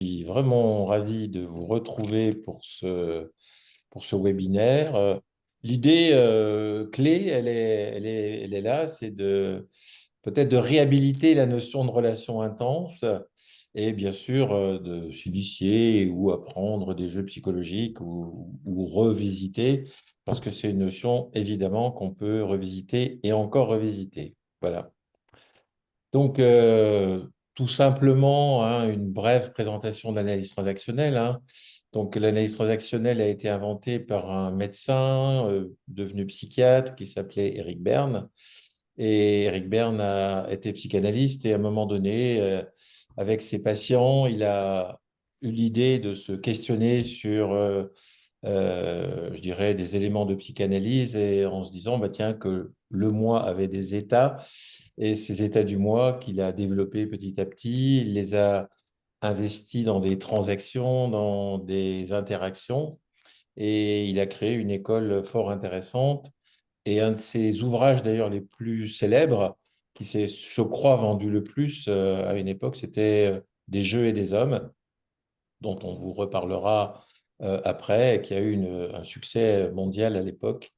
suis vraiment ravi de vous retrouver pour ce webinaire. L'idée clé, elle est là, c'est peut-être de réhabiliter la notion de relation intense et bien sûr de s'initier ou apprendre des jeux psychologiques ou revisiter, parce que c'est une notion évidemment qu'on peut revisiter et encore revisiter. Voilà. Donc, tout simplement, hein, une brève présentation de l'analyse transactionnelle, hein. Donc, l'analyse transactionnelle a été inventée par un médecin devenu psychiatre qui s'appelait Eric Berne. Et Eric Berne a été psychanalyste et à un moment donné, avec ses patients, il a eu l'idée de se questionner sur je dirais, des éléments de psychanalyse et en se disant, bah, tiens, que le moi avait des états et ces états du moi qu'il a développés petit à petit, il les a investis dans des transactions, dans des interactions et il a créé une école fort intéressante. Et un de ses ouvrages d'ailleurs les plus célèbres, qui s'est, je crois, vendu le plus à une époque, c'était Des jeux et des hommes, dont on vous reparlera après, et qui a eu un succès mondial à l'époque.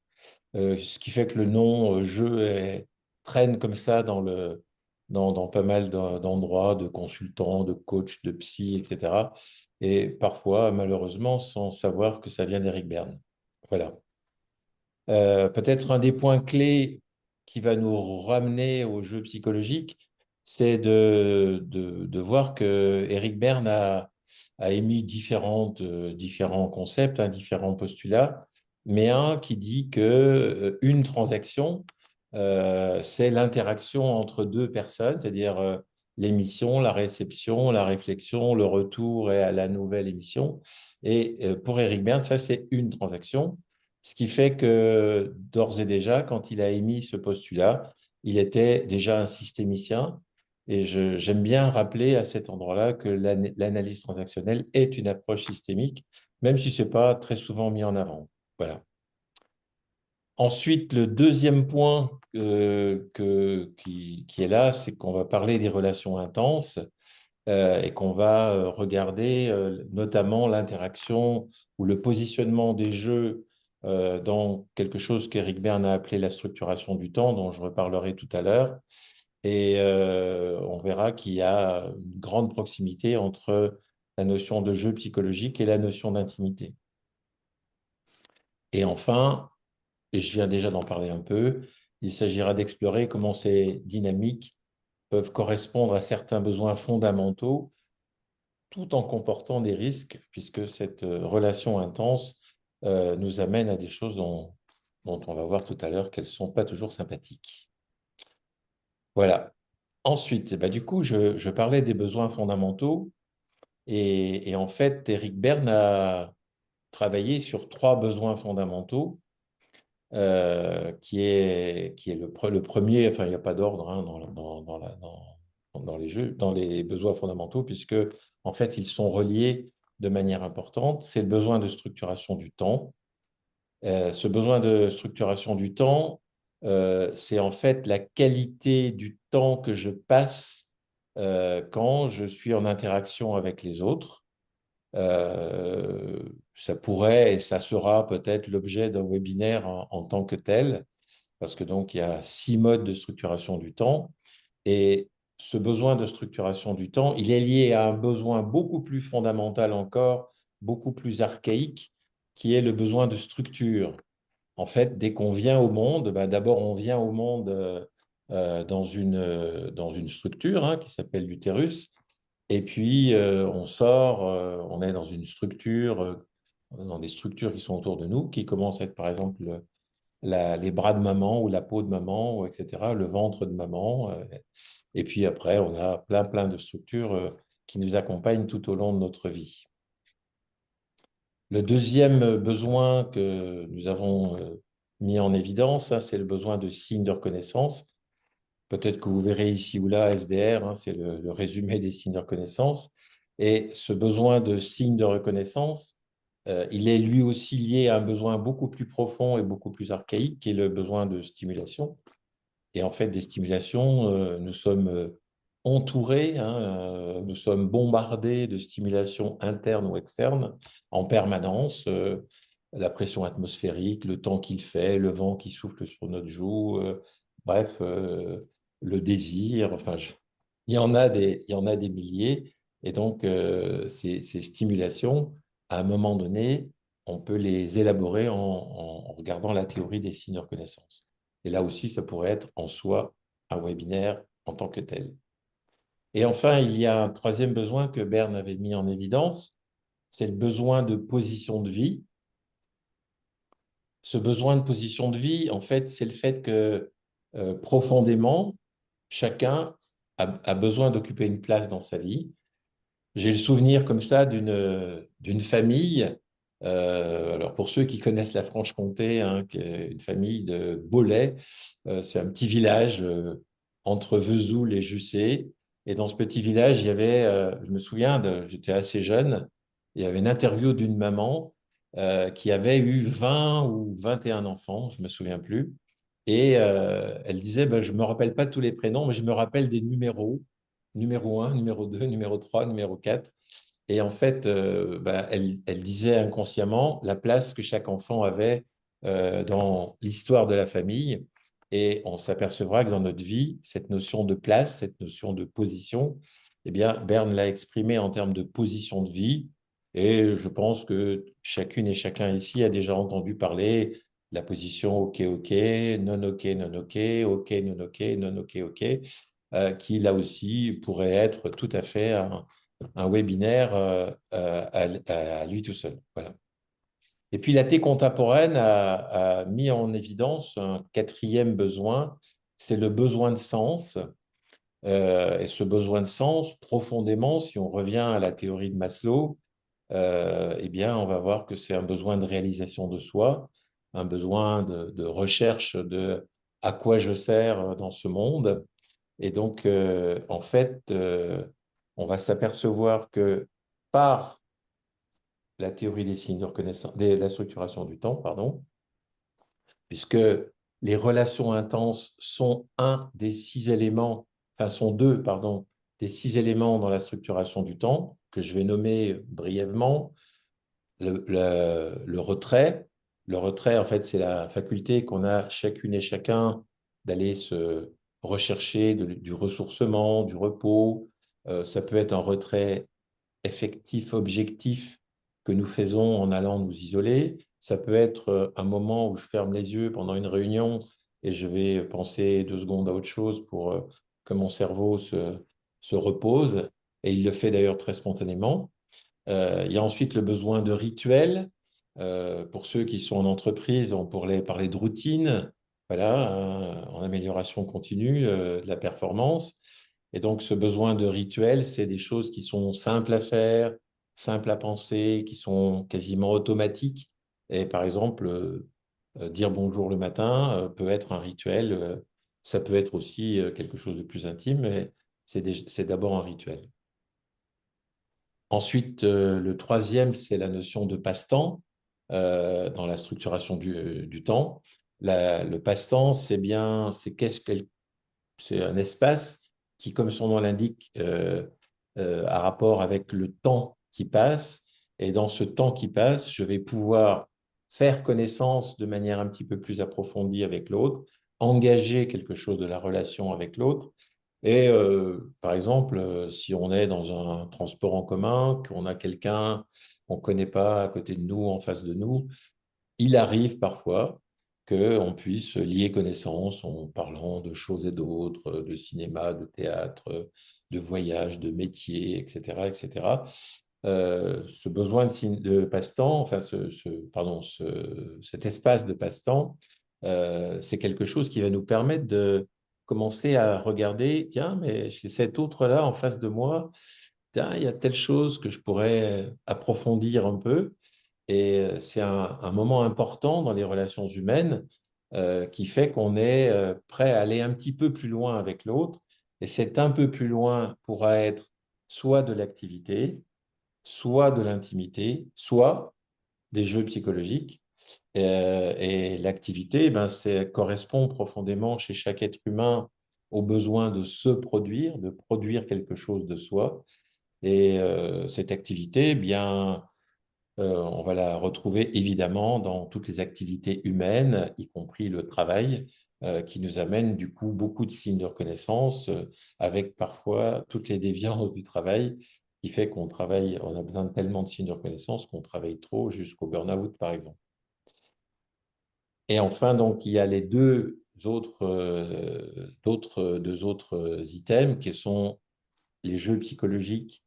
Ce qui fait que le nom jeu traîne comme ça dans pas mal d'endroits, de consultants, de coachs, de psy, etc. Et parfois, malheureusement, sans savoir que ça vient d'Eric Berne. Voilà. Peut-être un des points clés qui va nous ramener au jeu psychologique, c'est de voir que Eric Berne a émis différents concepts, hein, différents postulats, mais un qui dit que une transaction, c'est l'interaction entre deux personnes, c'est-à-dire l'émission, la réception, la réflexion, le retour et à la nouvelle émission. Et pour Eric Berne, ça, c'est une transaction. Ce qui fait que d'ores et déjà, quand il a émis ce postulat, il était déjà un systémicien. Et j'aime bien rappeler à cet endroit-là que l'analyse transactionnelle est une approche systémique, même si ce n'est pas très souvent mis en avant. Voilà. Ensuite, le deuxième point qui est là, c'est qu'on va parler des relations intenses et qu'on va regarder notamment l'interaction ou le positionnement des jeux dans quelque chose qu'Éric Berne a appelé la structuration du temps, dont je reparlerai tout à l'heure. Et on verra qu'il y a une grande proximité entre la notion de jeu psychologique et la notion d'intimité. Et enfin, et je viens déjà d'en parler un peu, il s'agira d'explorer comment ces dynamiques peuvent correspondre à certains besoins fondamentaux tout en comportant des risques, puisque cette relation intense nous amène à des choses dont on va voir tout à l'heure qu'elles ne sont pas toujours sympathiques. Voilà. Ensuite, eh ben, du coup, je parlais des besoins fondamentaux et en fait, Eric Berne a travaillé sur trois besoins fondamentaux qui est le premier, enfin, il n'y a pas d'ordre hein, dans les jeux, dans les besoins fondamentaux, puisque en fait, ils sont reliés de manière importante. C'est le besoin de structuration du temps. Ce besoin de structuration du temps, c'est en fait la qualité du temps que je passe quand je suis en interaction avec les autres. Euh, Ça pourrait et ça sera peut-être l'objet d'un webinaire en tant que tel, parce que donc il y a 6 modes de structuration du temps. Et ce besoin de structuration du temps, il est lié à un besoin beaucoup plus fondamental encore, beaucoup plus archaïque, qui est le besoin de structure. En fait, dès qu'on vient au monde, ben, d'abord on vient au monde dans une structure hein, qui s'appelle l'utérus, et puis on sort, on est dans une structure, dans des structures qui sont autour de nous, qui commencent à être par exemple les bras de maman ou la peau de maman, etc., le ventre de maman. Et puis après, on a plein de structures qui nous accompagnent tout au long de notre vie. Le deuxième besoin que nous avons mis en évidence, hein, c'est le besoin de signes de reconnaissance. Peut-être que vous verrez ici ou là SDR, hein, c'est le résumé des signes de reconnaissance. Et ce besoin de signes de reconnaissance, il est lui aussi lié à un besoin beaucoup plus profond et beaucoup plus archaïque, qui est le besoin de stimulation. Et en fait, des stimulations, nous sommes entourés, hein, nous sommes bombardés de stimulation interne ou externe en permanence. La pression atmosphérique, le temps qu'il fait, le vent qui souffle sur notre joue, bref, le désir, enfin, il y en a il y en a des milliers. Et donc, ces stimulations, à un moment donné, on peut les élaborer en regardant la théorie des signes de reconnaissance. Et là aussi, ça pourrait être en soi un webinaire en tant que tel. Et enfin, il y a un troisième besoin que Berne avait mis en évidence, c'est le besoin de position de vie. Ce besoin de position de vie, en fait, c'est le fait que profondément, chacun a besoin d'occuper une place dans sa vie. J'ai le souvenir comme ça d'une famille. Alors pour ceux qui connaissent la Franche-Comté, hein, qui est une famille de Bollais, c'est un petit village entre Vesoul et Jussé. Et dans ce petit village, il y avait, je me souviens, j'étais assez jeune, il y avait une interview d'une maman qui avait eu 20 ou 21 enfants, je ne me souviens plus. Et elle disait, ben, je ne me rappelle pas tous les prénoms, mais je me rappelle des numéros numéro un, numéro 2, numéro 3, numéro 4. Et en fait, bah, elle disait inconsciemment la place que chaque enfant avait dans l'histoire de la famille. Et on s'apercevra que dans notre vie, cette notion de place, cette notion de position, eh bien, Berne l'a exprimée en termes de position de vie. Et je pense que chacune et chacun ici a déjà entendu parler de la position OK, OK, non OK, non OK, OK, non OK, non OK, OK, qui là aussi pourrait être tout à fait un webinaire à lui tout seul. Voilà. Et puis la thé contemporaine a mis en évidence un quatrième besoin, c'est le besoin de sens. Et ce besoin de sens, profondément, si on revient à la théorie de Maslow, eh bien, on va voir que c'est un besoin de réalisation de soi, un besoin de recherche de à quoi je sers dans ce monde. Et donc, en fait, on va s'apercevoir que par la théorie des signes de reconnaissance, de la structuration du temps, pardon, puisque les relations intenses sont un des six éléments, enfin sont deux, pardon, des six éléments dans la structuration du temps, que je vais nommer brièvement. Le retrait. Le retrait, en fait, c'est la faculté qu'on a chacune et chacun d'aller se rechercher du ressourcement, du repos. Ça peut être un retrait effectif, objectif que nous faisons en allant nous isoler. Ça peut être un moment où je ferme les yeux pendant une réunion et je vais penser 2 secondes à autre chose pour que mon cerveau se repose. Et il le fait d'ailleurs très spontanément. Il y a ensuite le besoin de rituels. Pour ceux qui sont en entreprise, on pourrait parler de routine, voilà, en amélioration continue de la performance. Et donc, ce besoin de rituels, c'est des choses qui sont simples à faire, simples à penser, qui sont quasiment automatiques. Et par exemple, dire bonjour le matin peut être un rituel. Ça peut être aussi quelque chose de plus intime, mais c'est d'abord un rituel. Ensuite, le troisième, c'est la notion de passe-temps dans la structuration du temps. Le passe-temps, c'est un espace qui, comme son nom l'indique, a rapport avec le temps qui passe. Et dans ce temps qui passe, je vais pouvoir faire connaissance de manière un petit peu plus approfondie avec l'autre, engager quelque chose de la relation avec l'autre. Et par exemple, si on est dans un transport en commun, qu'on a quelqu'un qu'on ne connaît pas à côté de nous, en face de nous, il arrive parfois qu'on puisse lier connaissance en parlant de choses et d'autres, de cinéma, de théâtre, de voyage, de métier, etc., etc. Ce besoin de passe-temps, enfin, cet espace de passe-temps, c'est quelque chose qui va nous permettre de commencer à regarder, tiens, mais chez cet autre-là en face de moi, tiens, il y a telle chose que je pourrais approfondir un peu. Et c'est un moment important dans les relations humaines qui fait qu'on est prêt à aller un petit peu plus loin avec l'autre. Et cet un peu plus loin pourra être soit de l'activité, soit de l'intimité, soit des jeux psychologiques. Et l'activité, ben, correspond profondément chez chaque être humain au besoin de se produire, de produire quelque chose de soi. Et cette activité, eh bien, on va la retrouver évidemment dans toutes les activités humaines, y compris le travail, qui nous amène du coup beaucoup de signes de reconnaissance, avec parfois toutes les déviances du travail, qui fait qu'on travaille, on a besoin de tellement de signes de reconnaissance qu'on travaille trop jusqu'au burn-out, par exemple. Et enfin, donc, il y a les deux autres items qui sont les jeux psychologiques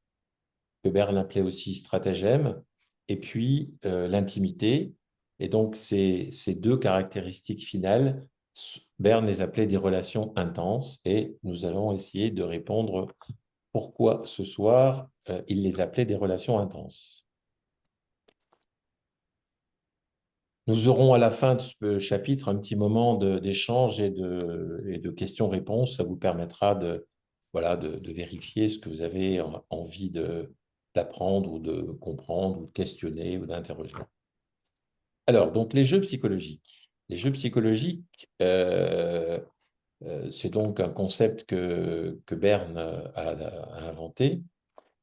que Berne appelait aussi stratagème, et puis l'intimité. Et donc, ces deux caractéristiques finales, Berne les appelait des relations intenses, et nous allons essayer de répondre pourquoi ce soir, il les appelait des relations intenses. Nous aurons à la fin de ce chapitre un petit moment d'échange et de questions-réponses. Ça vous permettra voilà, de vérifier ce que vous avez envie d'apprendre ou de comprendre ou de questionner ou d'interroger. Alors, donc les jeux psychologiques. Les jeux psychologiques, c'est donc un concept que Berne a inventé.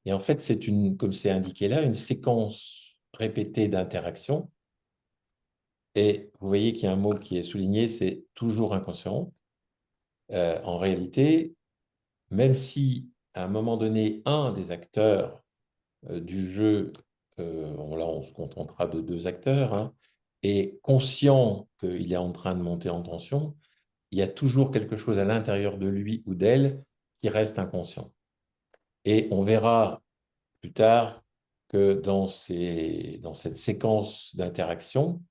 Et en fait, c'est comme c'est indiqué là, une séquence répétée d'interactions. Et vous voyez qu'il y a un mot qui est souligné, c'est toujours inconscient. En réalité, même si à un moment donné, un des acteurs du jeu, là on se contentera de deux acteurs, hein, est conscient qu'il est en train de monter en tension, il y a toujours quelque chose à l'intérieur de lui ou d'elle qui reste inconscient. Et on verra plus tard que dans cette séquence d'interaction,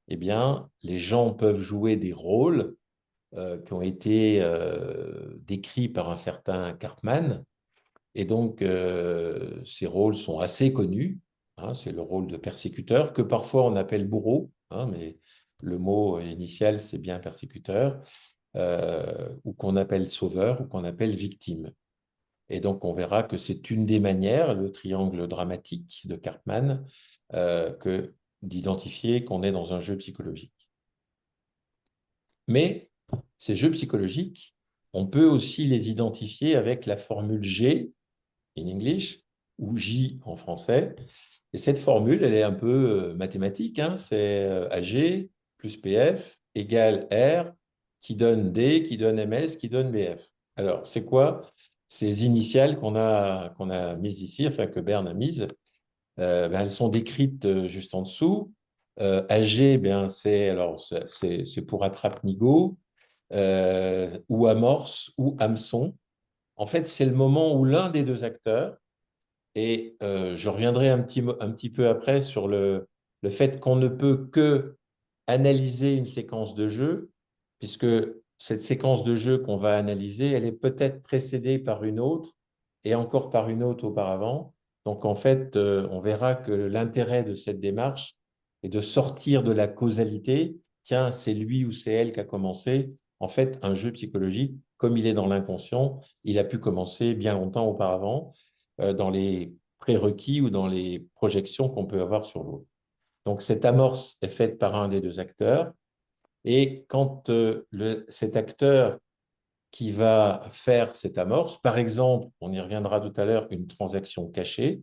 eh bien, les gens peuvent jouer des rôles qui ont été décrits par un certain Cartman. Et donc, ces rôles sont assez connus. Hein, c'est le rôle de persécuteur, que parfois on appelle bourreau, hein, mais le mot initial, c'est bien persécuteur, ou qu'on appelle sauveur, ou qu'on appelle victime. Et donc, on verra que c'est une des manières, le triangle dramatique de Cartman, d'identifier qu'on est dans un jeu psychologique. Mais ces jeux psychologiques, on peut aussi les identifier avec la formule G in English ou J en français. Et cette formule, elle est un peu mathématique, hein, c'est AG plus PF égale R qui donne D, qui donne MS, qui donne BF. Alors, c'est quoi ces initiales qu'on a mises ici, enfin que Berne a mises? Elles sont décrites juste en dessous. AG, c'est pour attrape-nigo, ou amorce, ou hameçon. En fait, c'est le moment où l'un des deux acteurs, et je reviendrai un petit peu après sur le fait qu'on ne peut que analyser une séquence de jeu, puisque cette séquence de jeu qu'on va analyser, elle est peut-être précédée par une autre et encore par une autre auparavant. Donc en fait, on verra que l'intérêt de cette démarche est de sortir de la causalité. Tiens, c'est lui ou c'est elle qui a commencé. En fait, un jeu psychologique, comme il est dans l'inconscient, il a pu commencer bien longtemps auparavant dans les prérequis ou dans les projections qu'on peut avoir sur l'autre. Donc, cette amorce est faite par un des deux acteurs. Et quand cet acteur qui va faire cette amorce, par exemple, on y reviendra tout à l'heure, une transaction cachée,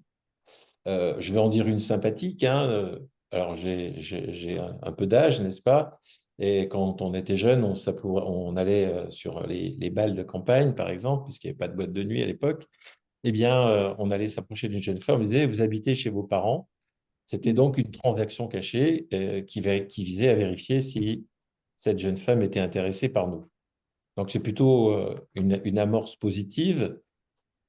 je vais en dire une sympathique. Hein, alors, j'ai un peu d'âge, n'est-ce pas? Et quand on était jeune, on allait sur les balles de campagne, par exemple, puisqu'il n'y avait pas de boîte de nuit à l'époque. Eh bien, on allait s'approcher d'une jeune femme, on lui disait, vous habitez chez vos parents. C'était donc une transaction cachée qui visait à vérifier si cette jeune femme était intéressée par nous. Donc, c'est plutôt une amorce positive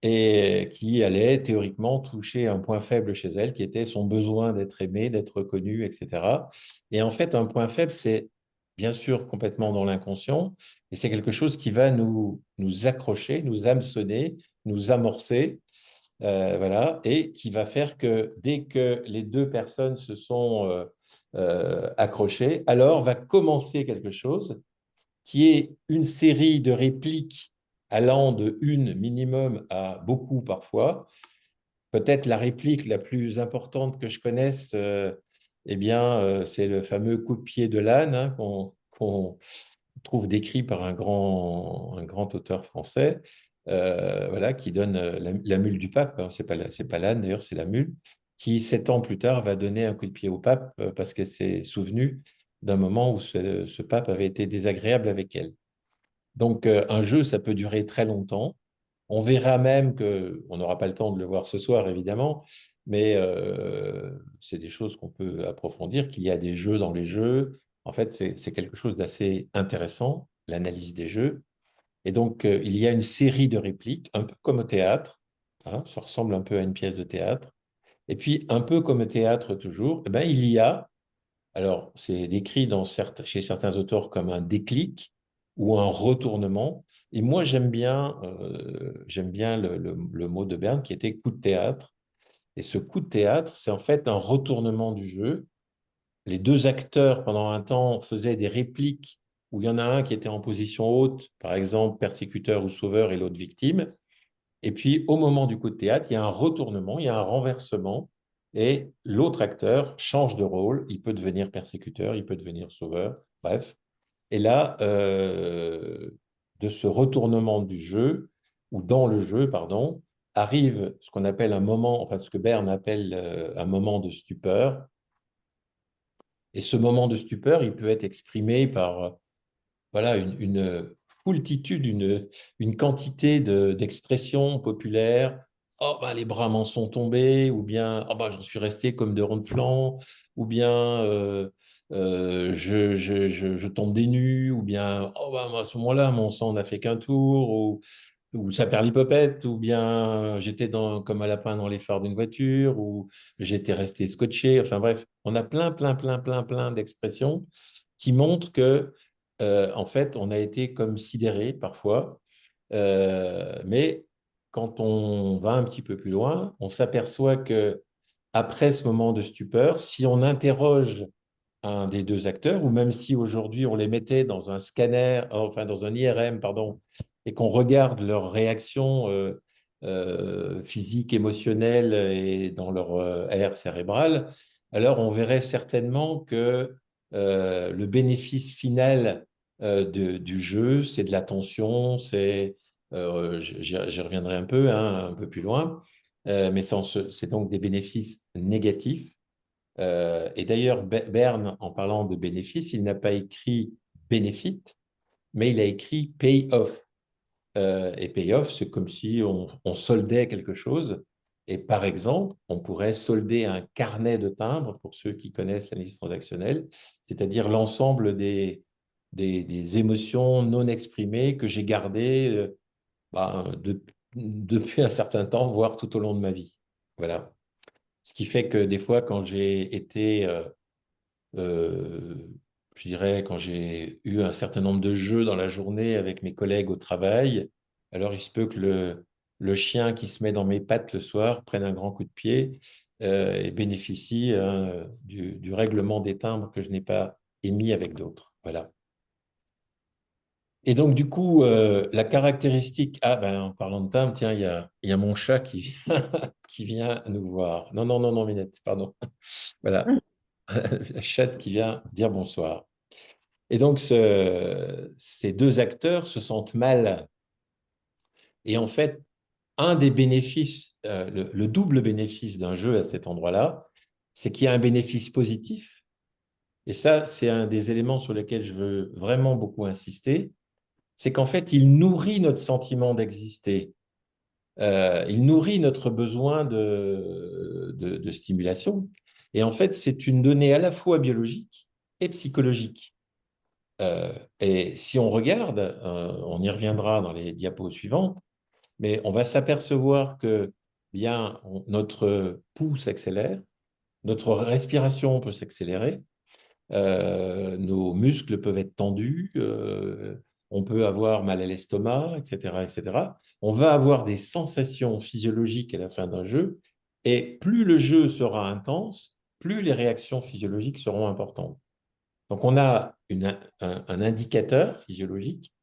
et qui allait théoriquement toucher un point faible chez elle, qui était son besoin d'être aimée, d'être reconnue, etc. Et en fait, un point faible, c'est bien sûr complètement dans l'inconscient, et c'est quelque chose qui va nous accrocher, nous hameçonner, nous amorcer, voilà, et qui va faire que dès que les deux personnes se sont accrochées, alors va commencer quelque chose qui est une série de répliques allant de une minimum à beaucoup parfois. Peut-être la réplique la plus importante que je connaisse, c'est le fameux coup de pied de l'âne, hein, trouve décrit par un grand auteur français, voilà, qui donne la mule du pape, hein, c'est pas l'âne d'ailleurs, c'est la mule, qui 7 ans plus tard va donner un coup de pied au pape parce qu'elle s'est souvenue d'un moment où ce pape avait été désagréable avec elle. Donc, un jeu, ça peut durer très longtemps. On verra même que, on n'aura pas le temps de le voir ce soir, évidemment, mais c'est des choses qu'on peut approfondir, qu'il y a des jeux dans les jeux. En fait, c'est quelque chose d'assez intéressant, l'analyse des jeux. Et donc, il y a une série de répliques, un peu comme au théâtre, hein, ça ressemble un peu à une pièce de théâtre. Et puis, un peu comme au théâtre toujours, eh ben, il y a alors, c'est décrit chez certains auteurs comme un déclic ou un retournement. Et moi, j'aime bien le mot de Berne qui était coup de théâtre. Et ce coup de théâtre, c'est en fait un retournement du jeu. Les deux acteurs, pendant un temps, faisaient des répliques où il y en a un qui était en position haute, par exemple persécuteur ou sauveur, et l'autre victime. Et puis, au moment du coup de théâtre, il y a un retournement, il y a un renversement, et l'autre acteur change de rôle. Il peut devenir persécuteur, il peut devenir sauveur, bref. Et là, de ce retournement du jeu, ou dans le jeu, pardon, arrive ce qu'on appelle un moment, enfin ce que Berne appelle un moment de stupeur. Et ce moment de stupeur, il peut être exprimé par voilà, une foultitude, une quantité d'expressions populaires. Oh, ben, les bras m'en sont tombés, ou bien oh, ben, j'en suis resté comme de ronds de flanc, ou bien je tombe des nues, ou bien oh, ben, à ce moment-là, mon sang n'a fait qu'un tour, ou ça perd l'hypopète, ou bien j'étais comme un lapin dans les phares d'une voiture, ou j'étais resté scotché. Enfin bref, on a plein d'expressions qui montrent que, en fait, on a été comme sidéré parfois. Mais quand on va un petit peu plus loin, on s'aperçoit que après ce moment de stupeur, si on interroge un des deux acteurs, ou même si aujourd'hui on les mettait dans un scanner, enfin dans un IRM, pardon, et qu'on regarde leurs réactions physiques, émotionnelles et dans leur aire cérébrale, alors on verrait certainement que le bénéfice final du jeu, c'est de l'attention, j'y reviendrai un peu plus loin, mais c'est donc des bénéfices négatifs et d'ailleurs, Berne, en parlant de bénéfice, il n'a pas écrit benefit, mais il a écrit pay-off. Et pay-off, c'est comme si on soldait quelque chose. Et par exemple, on pourrait solder un carnet de timbres, pour ceux qui connaissent l'analyse transactionnelle, c'est-à-dire l'ensemble des émotions non exprimées que j'ai gardées depuis un certain temps, voire tout au long de ma vie. Voilà. Ce qui fait que des fois, quand j'ai été euh, je dirais, quand j'ai eu un certain nombre de jeux dans la journée avec mes collègues au travail, alors il se peut que le chien qui se met dans mes pattes le soir prenne un grand coup de pied et bénéficie du règlement des timbres que je n'ai pas émis avec d'autres. Voilà. Et donc, du coup, la caractéristique. Ah, ben, en parlant de timbre, tiens, il y a mon chat qui vient nous voir. Non, non, non, non, Minette, pardon. Voilà. La chatte qui vient dire bonsoir. Et donc, ces deux acteurs se sentent mal. Et en fait, un des bénéfices, le double bénéfice d'un jeu à cet endroit-là, c'est qu'il y a un bénéfice positif. Et ça, c'est un des éléments sur lesquels je veux vraiment beaucoup insister. C'est qu'en fait, il nourrit notre sentiment d'exister. Il nourrit notre besoin de stimulation. Et en fait, c'est une donnée à la fois biologique et psychologique. Et si on regarde, on y reviendra dans les diapos suivantes, mais on va s'apercevoir que bien, notre pouls s'accélère, notre respiration peut s'accélérer, nos muscles peuvent être tendus, on peut avoir mal à l'estomac, etc., etc. On va avoir des sensations physiologiques à la fin d'un jeu, et plus le jeu sera intense, plus les réactions physiologiques seront importantes. Donc, on a un indicateur physiologique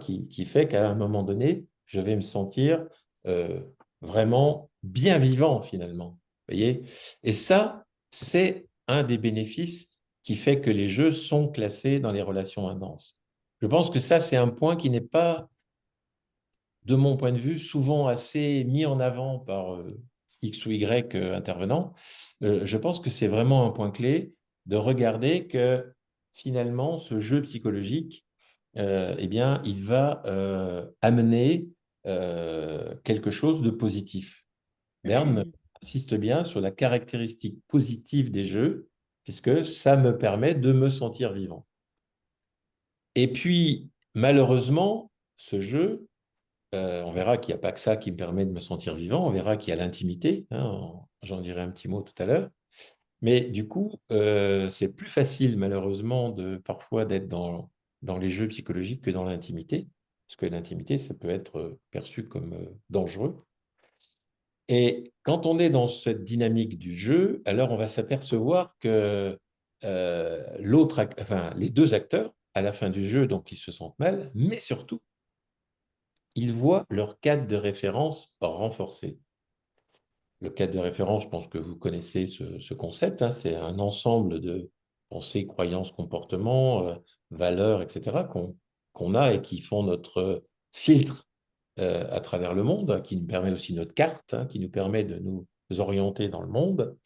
qui fait qu'à un moment donné, je vais me sentir euh, vraiment bien vivant finalement. Voyez. Et ça, c'est un des bénéfices qui fait que les jeux sont classés dans les relations intenses. Je pense que ça, c'est un point qui n'est pas, de mon point de vue, souvent assez mis en avant par X ou Y intervenants. Je pense que c'est vraiment un point clé de regarder que finalement, ce jeu psychologique, eh bien, il va amener quelque chose de positif. Berne insiste bien sur la caractéristique positive des jeux, puisque ça me permet de me sentir vivant. Et puis, malheureusement, ce jeu, on verra qu'il n'y a pas que ça qui me permet de me sentir vivant, on verra qu'il y a l'intimité, hein, j'en dirai un petit mot tout à l'heure. Mais du coup, c'est plus facile, malheureusement, parfois d'être dans les jeux psychologiques que dans l'intimité, parce que l'intimité, ça peut être perçu comme dangereux. Et quand on est dans cette dynamique du jeu, alors on va s'apercevoir que enfin, les deux acteurs, à la fin du jeu, donc ils se sentent mal, mais surtout, ils voient leur cadre de référence renforcé. Le cadre de référence, je pense que vous connaissez ce concept, hein, c'est un ensemble de pensées, croyances, comportements, valeurs, etc., qu'on a et qui font notre filtre à travers le monde, hein, qui nous permet aussi notre carte, hein, qui nous permet de nous orienter dans le monde.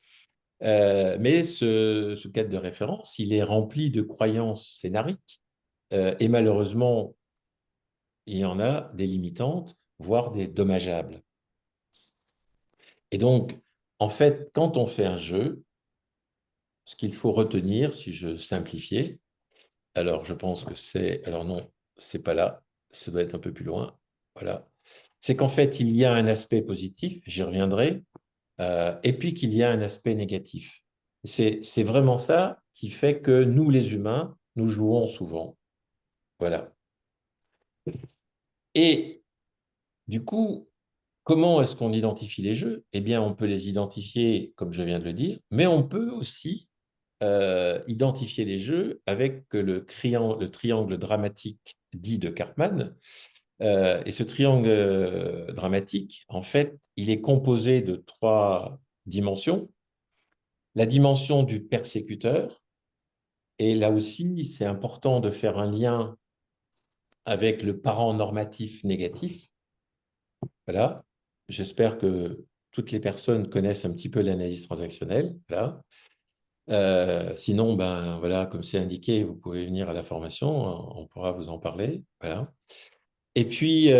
Mais ce cadre de référence, il est rempli de croyances scénariques et malheureusement, il y en a des limitantes, voire des dommageables. Et donc, en fait, quand on fait un jeu, ce qu'il faut retenir, si je simplifiais, alors je pense que c'est, alors non, c'est pas là, ça doit être un peu plus loin, voilà, c'est qu'en fait, il y a un aspect positif, j'y reviendrai, et puis qu'il y a un aspect négatif. C'est vraiment ça qui fait que nous, les humains, nous jouons souvent. Voilà. Et du coup, comment est-ce qu'on identifie les jeux? Eh bien, on peut les identifier, comme je viens de le dire, mais on peut aussi identifier les jeux avec le triangle dramatique dit de Karpman. Et ce triangle dramatique, en fait, il est composé de trois dimensions. La dimension du persécuteur, et là aussi, c'est important de faire un lien avec le parent normatif négatif. Voilà. J'espère que toutes les personnes connaissent un petit peu l'analyse transactionnelle. Voilà. Sinon, ben, voilà, comme c'est indiqué, vous pouvez venir à la formation, on pourra vous en parler. Voilà. Et puis,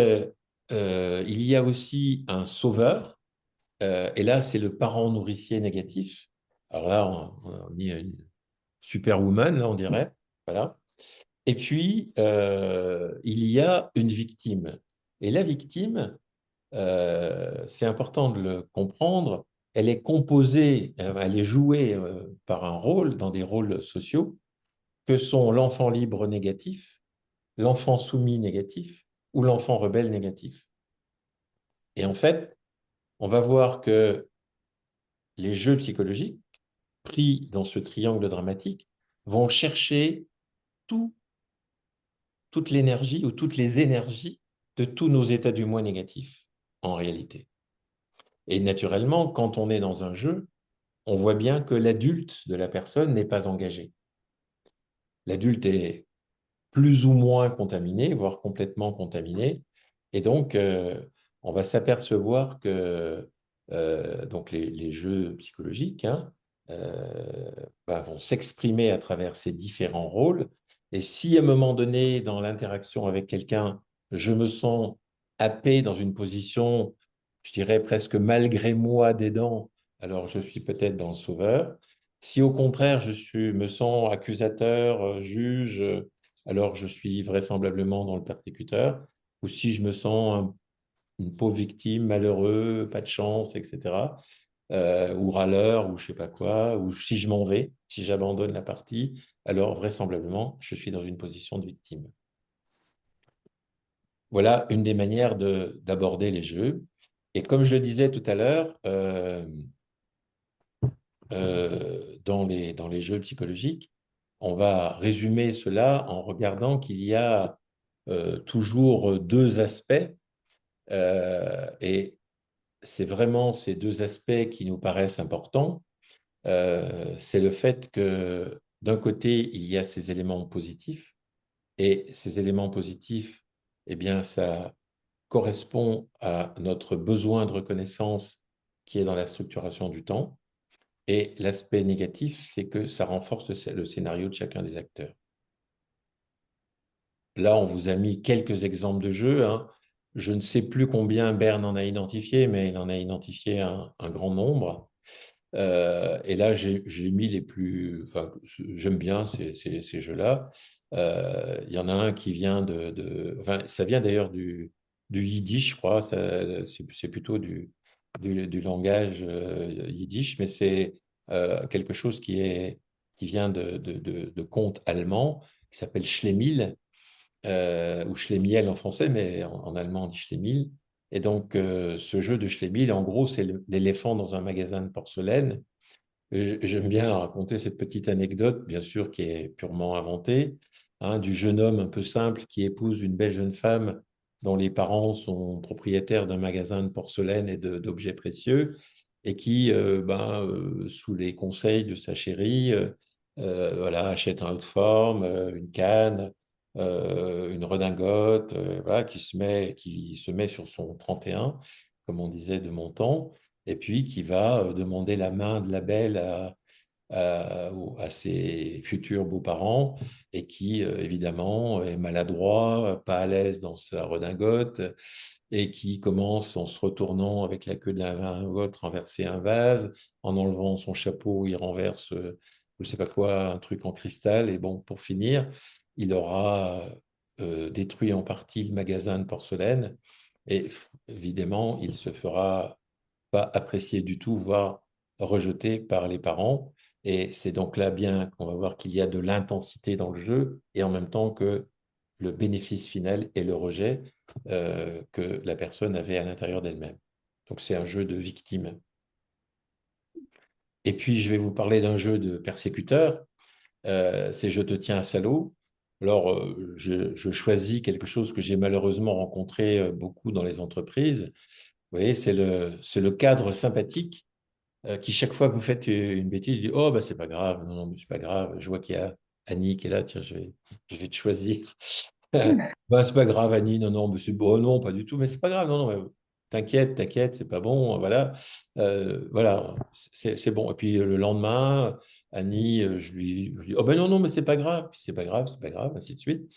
il y a aussi un sauveur, et là, c'est le parent nourricier négatif. Alors là, on y a une superwoman, là, on dirait. Voilà. Et puis, il y a une victime. Et la victime, c'est important de le comprendre, elle est composée, elle est jouée par un rôle, dans des rôles sociaux, que sont l'enfant libre négatif, l'enfant soumis négatif ou l'enfant rebelle négatif. Et en fait, on va voir que les jeux psychologiques, pris dans ce triangle dramatique, vont chercher tout, toute l'énergie ou toutes les énergies de tous nos états du moi négatifs, en réalité. Et naturellement, quand on est dans un jeu, on voit bien que l'adulte de la personne n'est pas engagé. L'adulte est plus ou moins contaminé, voire complètement contaminé. Et donc, on va s'apercevoir que donc les jeux psychologiques hein, vont s'exprimer à travers ces différents rôles. Et si à un moment donné, dans l'interaction avec quelqu'un, je me sens happé dans une position, je dirais presque malgré moi d'aidant, alors je suis peut-être dans le sauveur. Si au contraire, me sens accusateur, juge, alors je suis vraisemblablement dans le persécuteur. Ou si je me sens une pauvre victime, malheureux, pas de chance, etc., ou râleur, ou je sais pas quoi, ou si je m'en vais, si j'abandonne la partie, alors vraisemblablement, je suis dans une position de victime. Voilà une des manières d'aborder les jeux. Et comme je le disais tout à l'heure, dans les jeux psychologiques, on va résumer cela en regardant qu'il y a toujours deux aspects, et c'est vraiment ces deux aspects qui nous paraissent importants. C'est le fait que d'un côté, il y a ces éléments positifs, Et ces éléments positifs, eh bien, ça correspond à notre besoin de reconnaissance qui est dans la structuration du temps. Et l'aspect négatif, c'est que ça renforce le scénario de chacun des acteurs. Là, on vous a mis quelques exemples de jeux, hein. Je ne sais plus combien Berne en a identifié, mais il en a identifié un grand nombre. Et là, j'ai mis les plus. Enfin, j'aime bien ces jeux-là. Il y en a un qui vient enfin, ça vient d'ailleurs du yiddish, je crois. C'est plutôt du langage yiddish, mais c'est quelque chose qui vient de contes allemands, qui s'appelle Schlemiel, ou Schlemiel en français, mais en allemand on dit Schlemiel. Et donc, ce jeu de Schlemiel, en gros, c'est l'éléphant dans un magasin de porcelaine. J'aime bien raconter cette petite anecdote, bien sûr, qui est purement inventée, hein, du jeune homme un peu simple qui épouse une belle jeune femme dont les parents sont propriétaires d'un magasin de porcelaine et d'objets précieux, et qui, sous les conseils de sa chérie, voilà, achète un haut de forme, une canne, une redingote, voilà, qui se met sur son 31, comme on disait de mon temps, et puis qui va demander la main de la belle à ses futurs beaux-parents, et qui, évidemment, est maladroit, pas à l'aise dans sa redingote, et qui commence en se retournant avec la queue de la redingote, renverser un vase, en enlevant son chapeau, il renverse, je ne sais pas quoi, un truc en cristal, et bon, pour finir, il aura détruit en partie le magasin de porcelaine, et évidemment, il se fera pas apprécié du tout, voire rejeté par les parents. Et c'est donc là bien qu'on va voir qu'il y a de l'intensité dans le jeu, et en même temps que le bénéfice final est le rejet que la personne avait à l'intérieur d'elle-même. Donc c'est un jeu de victime. Et puis je vais vous parler d'un jeu de persécuteur, c'est Je te tiens à salaud. Alors, je choisis quelque chose que j'ai malheureusement rencontré beaucoup dans les entreprises. Vous voyez, c'est le cadre sympathique qui, chaque fois que vous faites une bêtise, dit: «Oh, bah, c'est pas grave, non, non, mais c'est pas grave. Je vois qu'il y a Annie qui est là, tiens, je vais te choisir. Bah, c'est pas grave, Annie, non, non, mais c'est bon, non, pas du tout, mais c'est pas grave, non, non, mais t'inquiète, t'inquiète, c'est pas bon, voilà. Voilà, c'est bon. Et puis le lendemain, Annie, je dis: oh, ben non, non, mais c'est pas grave, puis c'est pas grave, ainsi de suite.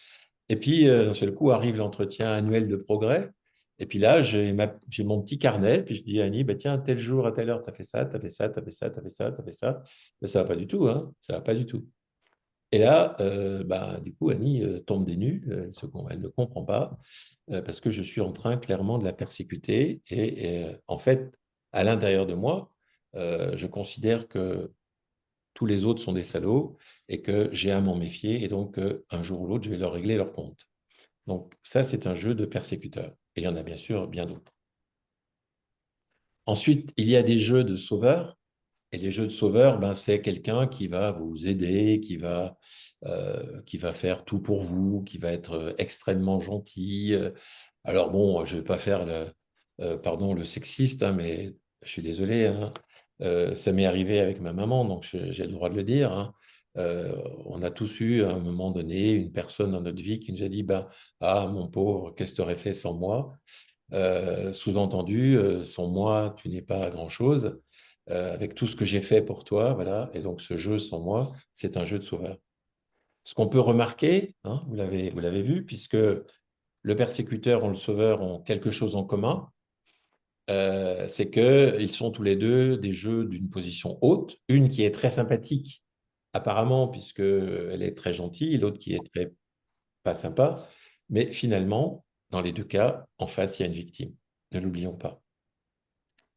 Et puis, d'un seul coup, arrive l'entretien annuel de progrès. Et puis là, j'ai mon petit carnet. Puis je dis à Annie, bah, tiens, tel jour, à telle heure, tu as fait ça, tu as fait ça, tu as fait ça, tu as fait ça, tu as fait ça. Mais ça ne va pas du tout, hein. Ça va pas du tout. Et là, du coup, Annie tombe des nues. Elle ne comprend pas parce que je suis en train clairement de la persécuter. Et en fait, à l'intérieur de moi, je considère que tous les autres sont des salauds et que j'ai à m'en méfier. Et donc, un jour ou l'autre, je vais leur régler leur compte. Donc ça, c'est un jeu de persécuteur. Et il y en a bien sûr bien d'autres. Ensuite, il y a des jeux de sauveurs. Et les jeux de sauveurs, ben, c'est quelqu'un qui va vous aider, qui va faire tout pour vous, qui va être extrêmement gentil. Alors bon, je ne vais pas faire pardon, le sexiste, hein, mais je suis désolé, hein. Ça m'est arrivé avec ma maman, donc j'ai le droit de le dire, hein. On a tous eu à un moment donné une personne dans notre vie qui nous a dit, ben, ah mon pauvre, qu'est-ce que tu aurais fait sans moi? Sous-entendu, sans moi, tu n'es pas grand-chose. Avec tout ce que j'ai fait pour toi, voilà. Et donc ce jeu sans moi, c'est un jeu de sauveur. Ce qu'on peut remarquer, hein, vous l'avez vu, puisque le persécuteur ou le sauveur ont quelque chose en commun, c'est qu'ils sont tous les deux des jeux d'une position haute, une qui est très sympathique, apparemment, puisqu'elle est très gentille, l'autre qui est très pas sympa, mais finalement, dans les deux cas, en face, il y a une victime. Ne l'oublions pas.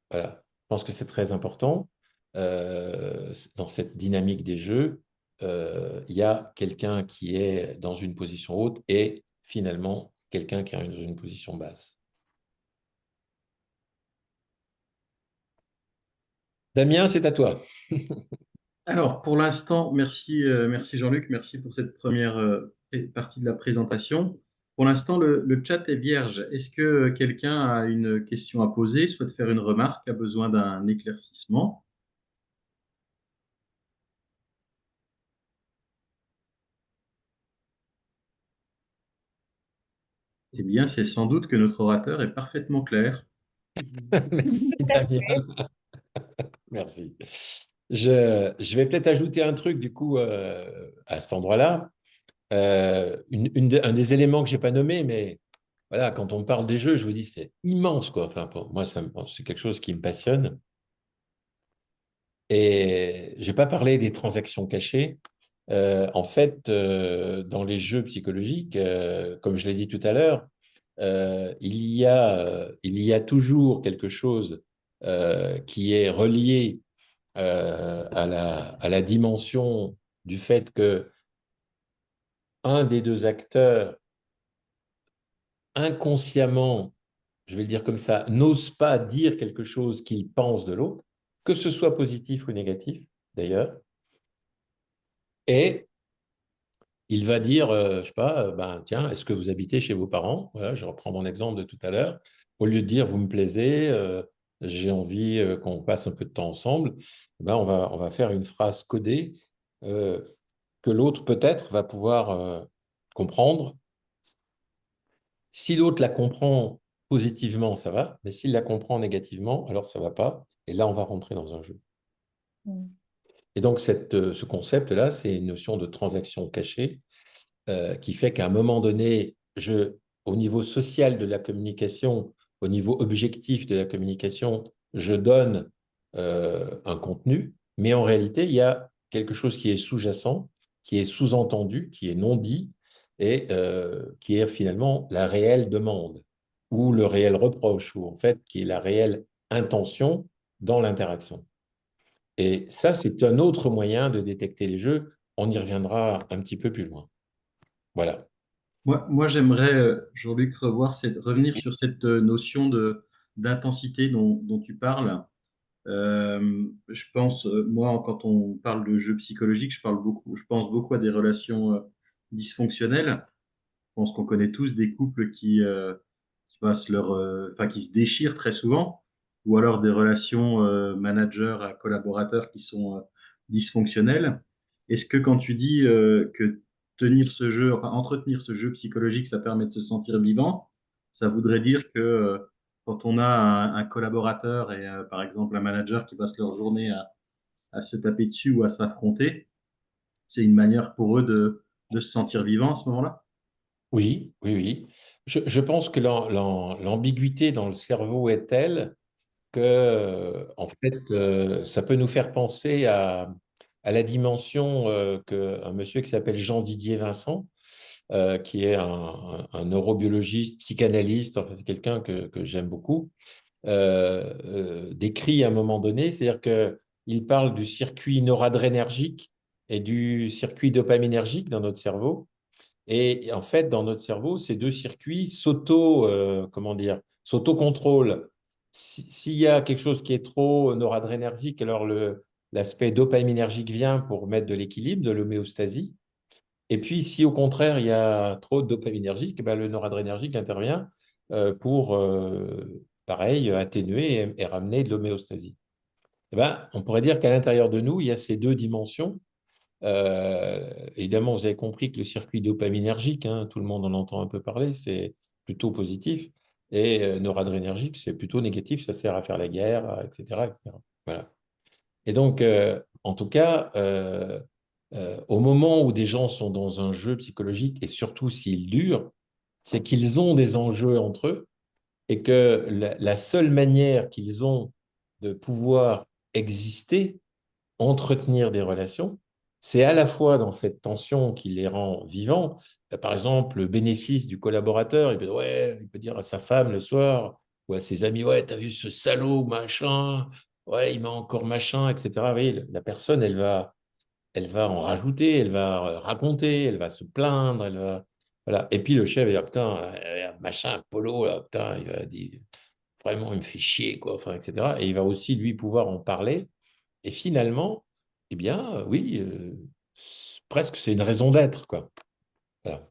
Voilà. Je pense que c'est très important. Dans cette dynamique des jeux, il y a quelqu'un qui est dans une position haute et finalement quelqu'un qui est dans une position basse. Damien, c'est à toi. Alors, pour l'instant, merci, merci Jean-Luc, merci pour cette première partie de la présentation. Pour l'instant, le chat est vierge. Est-ce que quelqu'un a une question à poser, souhaite faire une remarque, a besoin d'un éclaircissement? Eh bien, c'est sans doute que notre orateur est parfaitement clair. Merci, Damien. Merci. Je vais peut-être ajouter un truc, du coup, à cet endroit-là. Un des éléments que je n'ai pas nommé, mais voilà, quand on parle des jeux, je vous dis, c'est immense, quoi. Enfin, pour moi, c'est quelque chose qui me passionne. Et je n'ai pas parlé des transactions cachées. En fait, dans les jeux psychologiques, comme je l'ai dit tout à l'heure, il y a toujours quelque chose qui est relié à la dimension du fait que un des deux acteurs, inconsciemment, je vais le dire comme ça, n'ose pas dire quelque chose qu'il pense de l'autre, que ce soit positif ou négatif, d'ailleurs, et il va dire, je sais pas, ben, tiens, est-ce que vous habitez chez vos parents? Voilà, je reprends mon exemple de tout à l'heure. Au lieu de dire, vous me plaisez, j'ai envie qu'on passe un peu de temps ensemble, ben, on va faire une phrase codée euh, que l'autre peut-être va pouvoir comprendre. Si l'autre la comprend positivement, ça va, mais s'il la comprend négativement, alors ça va pas. Et là, on va rentrer dans un jeu. Et donc, ce concept-là, c'est une notion de transaction cachée qui fait qu'à un moment donné, au niveau social de la communication, au niveau objectif de la communication, je donne un contenu, mais en réalité, il y a quelque chose qui est sous-jacent, qui est sous-entendu, qui est non dit, et qui est finalement la réelle demande, ou le réel reproche, ou en fait, qui est la réelle intention dans l'interaction. Et ça, c'est un autre moyen de détecter les jeux. On y reviendra un petit peu plus loin. Voilà. Moi j'aimerais, Jean-Luc, revenir sur cette notion d'intensité dont tu parles. Je pense, moi, quand on parle de jeux psychologiques, je pense beaucoup à des relations dysfonctionnelles. Je pense qu'on connaît tous des couples qui se déchirent très souvent, ou alors des relations manager à collaborateurs qui sont dysfonctionnelles. Est-ce que quand tu dis que entretenir ce jeu psychologique, ça permet de se sentir vivant, ça voudrait dire que quand on a un collaborateur et par exemple un manager qui passe leur journée à se taper dessus ou à s'affronter, c'est une manière pour eux de se sentir vivant à ce moment-là? Oui, oui, oui. Je pense que l'ambiguïté dans le cerveau est telle que, en fait, ça peut nous faire penser à la dimension qu'un monsieur qui s'appelle Jean-Didier Vincent, qui est un neurobiologiste, psychanalyste, enfin, c'est quelqu'un que j'aime beaucoup, décrit à un moment donné, c'est-à-dire qu'il parle du circuit noradrénergique et du circuit dopaminergique dans notre cerveau. Et en fait, dans notre cerveau, ces deux circuits comment dire, s'auto-contrôlent. S'il y a quelque chose qui est trop noradrénergique, alors l'aspect dopaminergique vient pour mettre de l'équilibre, de l'homéostasie. Et puis, si au contraire, il y a trop de dopaminergique, ben, le noradrénergique intervient pour, pareil, atténuer et ramener de l'homéostasie. Eh ben, on pourrait dire qu'à l'intérieur de nous, il y a ces deux dimensions. Évidemment, vous avez compris que le circuit dopaminergique, hein, tout le monde en entend un peu parler, c'est plutôt positif. Et noradrénergique, c'est plutôt négatif, ça sert à faire la guerre, etc., etc. Voilà. Et donc, en tout cas, au moment où des gens sont dans un jeu psychologique, et surtout s'il dure, c'est qu'ils ont des enjeux entre eux et que la seule manière qu'ils ont de pouvoir exister, entretenir des relations, c'est à la fois dans cette tension qui les rend vivants. Par exemple, le bénéfice du collaborateur, il peut dire à sa femme le soir ou à ses amis, ouais, t'as vu ce salaud, machin, ouais, il m'a encore machin, etc. Vous voyez, la personne, elle va en rajouter, elle va raconter, elle va se plaindre, voilà. Et puis le chef va dire, putain, machin, Polo, là, putain, il va dire, vraiment, il me fait chier, quoi, enfin, etc. Et il va aussi, lui, pouvoir en parler. Et finalement, eh bien, oui, presque c'est une raison d'être, quoi. Voilà.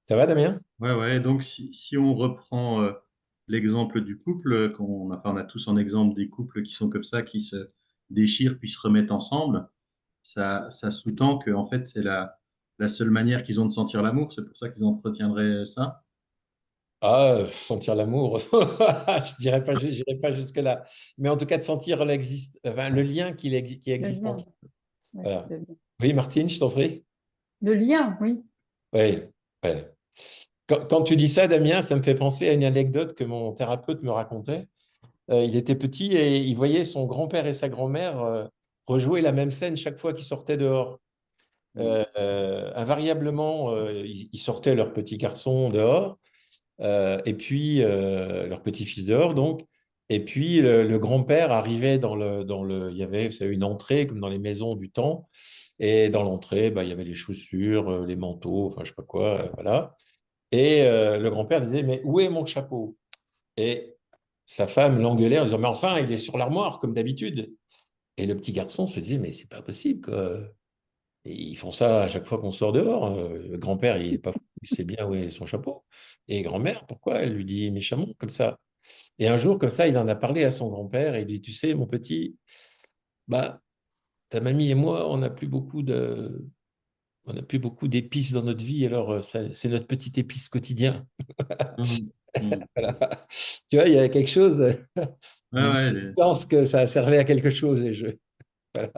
Ça va, Damien? Ouais, ouais. Donc, si on reprend l'exemple du couple, on a tous en exemple des couples qui sont comme ça, qui se déchirent puis se remettent ensemble, ça sous-tend que en fait, c'est la seule manière qu'ils ont de sentir l'amour. C'est pour ça qu'ils entretiendraient ça. Ah, sentir l'amour, j'irai pas jusque-là. Mais en tout cas, de sentir enfin, le lien qui Le existe entre. lien, ouais, Voilà. le lien. Oui, Martine, je t'en prie. Le lien, oui. Oui, oui. Quand tu dis ça, Damien, ça me fait penser à une anecdote que mon thérapeute me racontait. Il était petit et il voyait son grand-père et sa grand-mère rejouer la même scène chaque fois qu'ils sortaient dehors. Invariablement, ils sortaient leur petit garçon dehors, et puis leur petit-fils dehors, donc. Et puis le grand-père arrivait il y avait, vous savez, une entrée comme dans les maisons du temps. Et dans l'entrée, bah, il y avait les chaussures, les manteaux, enfin je sais pas quoi, voilà. Et le grand-père disait, mais où est mon chapeau? Et sa femme l'engueulait en disant, mais enfin, il est sur l'armoire, comme d'habitude. Et le petit garçon se disait, mais c'est pas possible, quoi. Et ils font ça à chaque fois qu'on sort dehors. Le grand-père, il est pas fou, il sait bien où est son chapeau. Et grand-mère, pourquoi? Elle lui dit méchamment, comme ça. Et un jour, comme ça, il en a parlé à son grand-père et il dit, tu sais, mon petit, bah, ta mamie et moi, on n'a plus beaucoup d'épices dans notre vie, alors c'est notre petite épice quotidien. Mhm. Mhm. Voilà. Tu vois, il y a quelque chose Ouais, d'une ouais, sens que ça servait à quelque chose, les jeux. Voilà.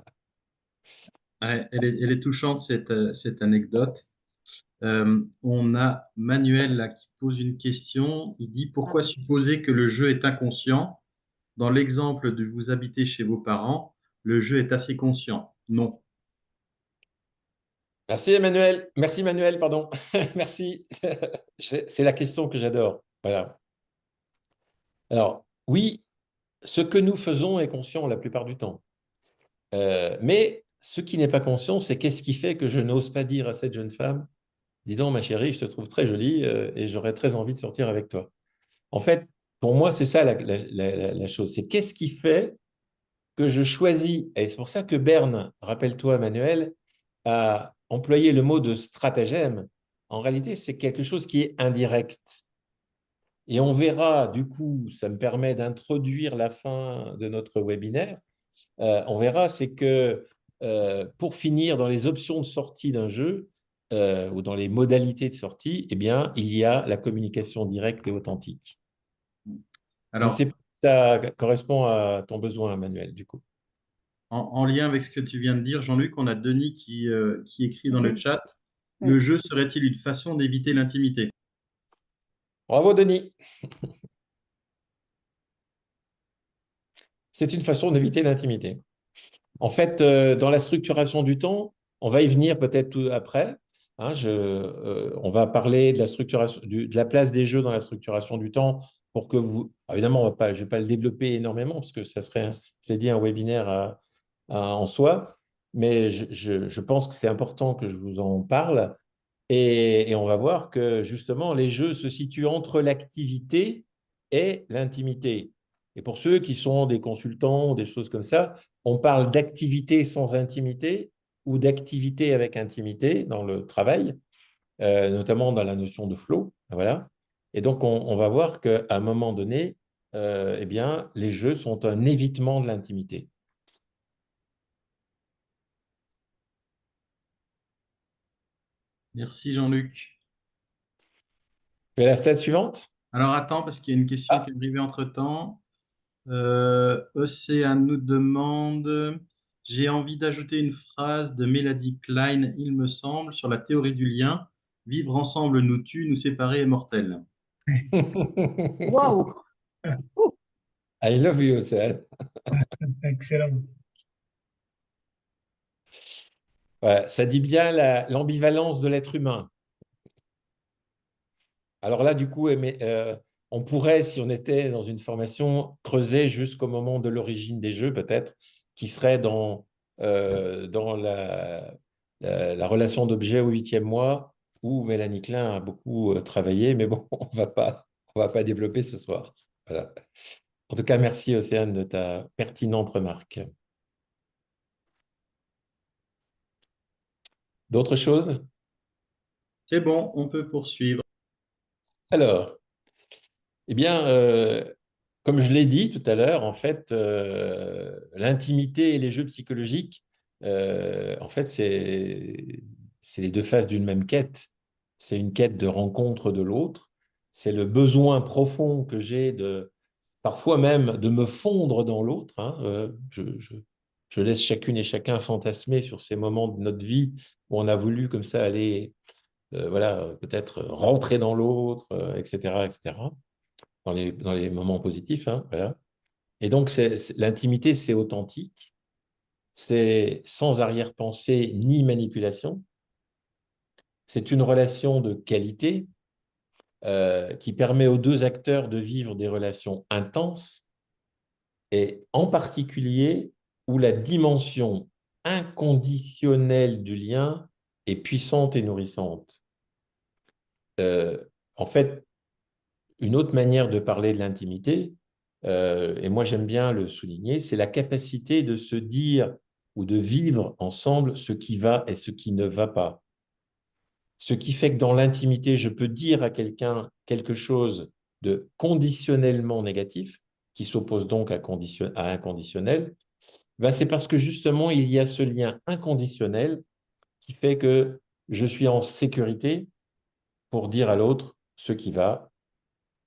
ouais, elle est touchante, cette anecdote. On a Manuel là, qui pose une question. Il dit, Ah, pourquoi supposer que le jeu est inconscient? Dans l'exemple de vous habiter chez vos parents, le jeu est assez conscient. Non. Merci Emmanuel. Merci Manuel, pardon. Merci. C'est la question que j'adore. Voilà. Alors, oui, ce que nous faisons est conscient la plupart du temps. Mais ce qui n'est pas conscient, c'est qu'est-ce qui fait que je n'ose pas dire à cette jeune femme, dis donc, ma chérie, je te trouve très jolie et j'aurais très envie de sortir avec toi. En fait, pour moi, c'est ça la chose. C'est qu'est-ce qui fait que je choisis, et c'est pour ça que Berne, rappelle-toi, Manuel, a employé le mot de stratagème. En réalité, c'est quelque chose qui est indirect. Et on verra, du coup, ça me permet d'introduire la fin de notre webinaire. On verra, c'est que pour finir, dans les options de sortie d'un jeu ou dans les modalités de sortie, eh bien, il y a la communication directe et authentique. Je ne sais Alors, pas si ça correspond à ton besoin, Manuel, du coup. en lien avec ce que tu viens de dire, Jean-Luc, on a Denis qui écrit dans le oui, chat, le oui. jeu serait-il une façon d'éviter l'intimité? Bravo, Denis. C'est une façon d'éviter l'intimité. En fait, dans la structuration du temps, on va y venir peut-être tout après. Hein, on va parler de la structuration, de la place des jeux dans la structuration du temps pour que vous. Évidemment, je ne vais pas le développer énormément parce que ça serait, je l'ai dit, un webinaire en soi. Mais je pense que c'est important que je vous en parle. Et on va voir que justement, les jeux se situent entre l'activité et l'intimité. Et pour ceux qui sont des consultants ou des choses comme ça, on parle d'activité sans intimité ou d'activité avec intimité dans le travail, notamment dans la notion de flow. Voilà. Et donc, on va voir qu'à un moment donné, eh bien, les jeux sont un évitement de l'intimité. Merci, Jean-Luc. Et la stade suivante? Alors, attends, parce qu'il y a une question qui Ah, est arrivée entre-temps. Océane nous demande, j'ai envie d'ajouter une phrase de Mélanie Klein, il me semble, sur la théorie du lien. Vivre ensemble nous tue, nous séparer est mortel. Waouh! I love you, Océane. Excellent. Ouais, ça dit bien l'ambivalence de l'être humain. Alors là, du coup, on pourrait, si on était dans une formation, creuser jusqu'au moment de l'origine des jeux, peut-être, qui serait dans la relation d'objet au huitième mois, où Mélanie Klein a beaucoup travaillé, mais bon, on va pas développer ce soir. Voilà. En tout cas, merci Océane de ta pertinente remarque. D'autres choses? C'est bon, on peut poursuivre. Alors, eh bien, comme je l'ai dit tout à l'heure, en fait, l'intimité et les jeux psychologiques, en fait, c'est les deux faces d'une même quête. C'est une quête de rencontre de l'autre. c'est le besoin profond que j'ai de, parfois même, de me fondre dans l'autre. Hein. Je laisse chacune et chacun fantasmer sur ces moments de notre vie où on a voulu comme ça aller, voilà, peut-être rentrer dans l'autre, etc., etc., dans les moments positifs. Hein, voilà. Et donc, l'intimité, c'est authentique, c'est sans arrière-pensée ni manipulation, c'est une relation de qualité qui permet aux deux acteurs de vivre des relations intenses et en particulier où la dimension inconditionnelle du lien est puissante et nourrissante. Euh, En fait, une autre manière de parler de l'intimité, et moi j'aime bien le souligner, c'est la capacité de se dire ou de vivre ensemble ce qui va et ce qui ne va pas. Ce qui fait que dans l'intimité, je peux dire à quelqu'un quelque chose de conditionnellement négatif, qui s'oppose donc à inconditionnel, ben c'est parce que justement, il y a ce lien inconditionnel qui fait que je suis en sécurité pour dire à l'autre ce qui va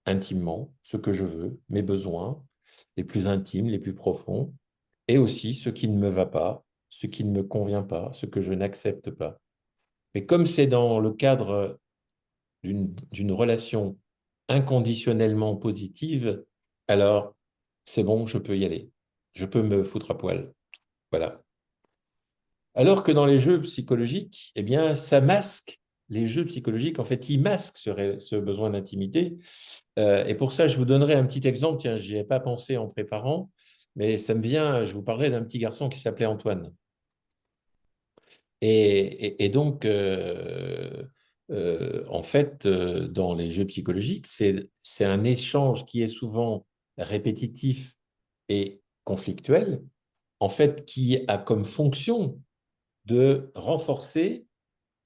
intimement, ce que je veux, mes besoins les plus intimes, les plus profonds, et aussi ce qui ne me va pas, ce qui ne me convient pas, ce que je n'accepte pas. Mais comme c'est dans le cadre d'une relation inconditionnellement positive, alors c'est bon, je peux y aller. Je peux me foutre à poil. Voilà. Alors que dans les jeux psychologiques, eh bien, ça masque, les jeux psychologiques, en fait, ils masquent ce besoin d'intimité. Et pour ça, je vous donnerai un petit exemple. Tiens, je n'y ai pas pensé en préparant, mais ça me vient, je vous parlerai d'un petit garçon qui s'appelait Antoine. Et donc, en fait, dans les jeux psychologiques, c'est un échange qui est souvent répétitif et conflictuel, en fait, qui a comme fonction de renforcer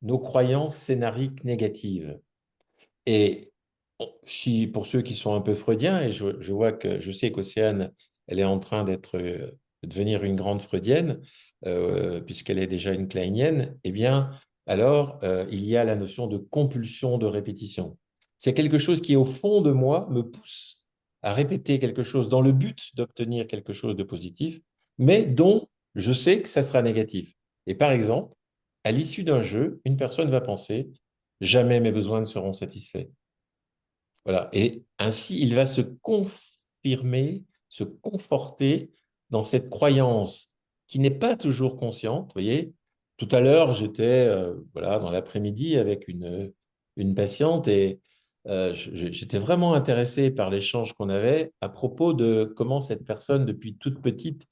nos croyances scénariques négatives. Et si, pour ceux qui sont un peu freudiens, et je vois que je sais qu'Océane, elle est en train de devenir une grande freudienne, puisqu'elle est déjà une kleinienne, eh bien, alors, il y a la notion de compulsion de répétition. C'est quelque chose qui, au fond de moi, me pousse à répéter quelque chose dans le but d'obtenir quelque chose de positif, mais dont je sais que ça sera négatif. Et par exemple, à l'issue d'un jeu, une personne va penser, jamais mes besoins ne seront satisfaits. Voilà. Et ainsi, il va se confirmer, se conforter dans cette croyance qui n'est pas toujours consciente. Vous voyez, tout à l'heure, j'étais voilà, dans l'après-midi avec une patiente et j'étais vraiment intéressé par l'échange qu'on avait à propos de comment cette personne, depuis toute petite,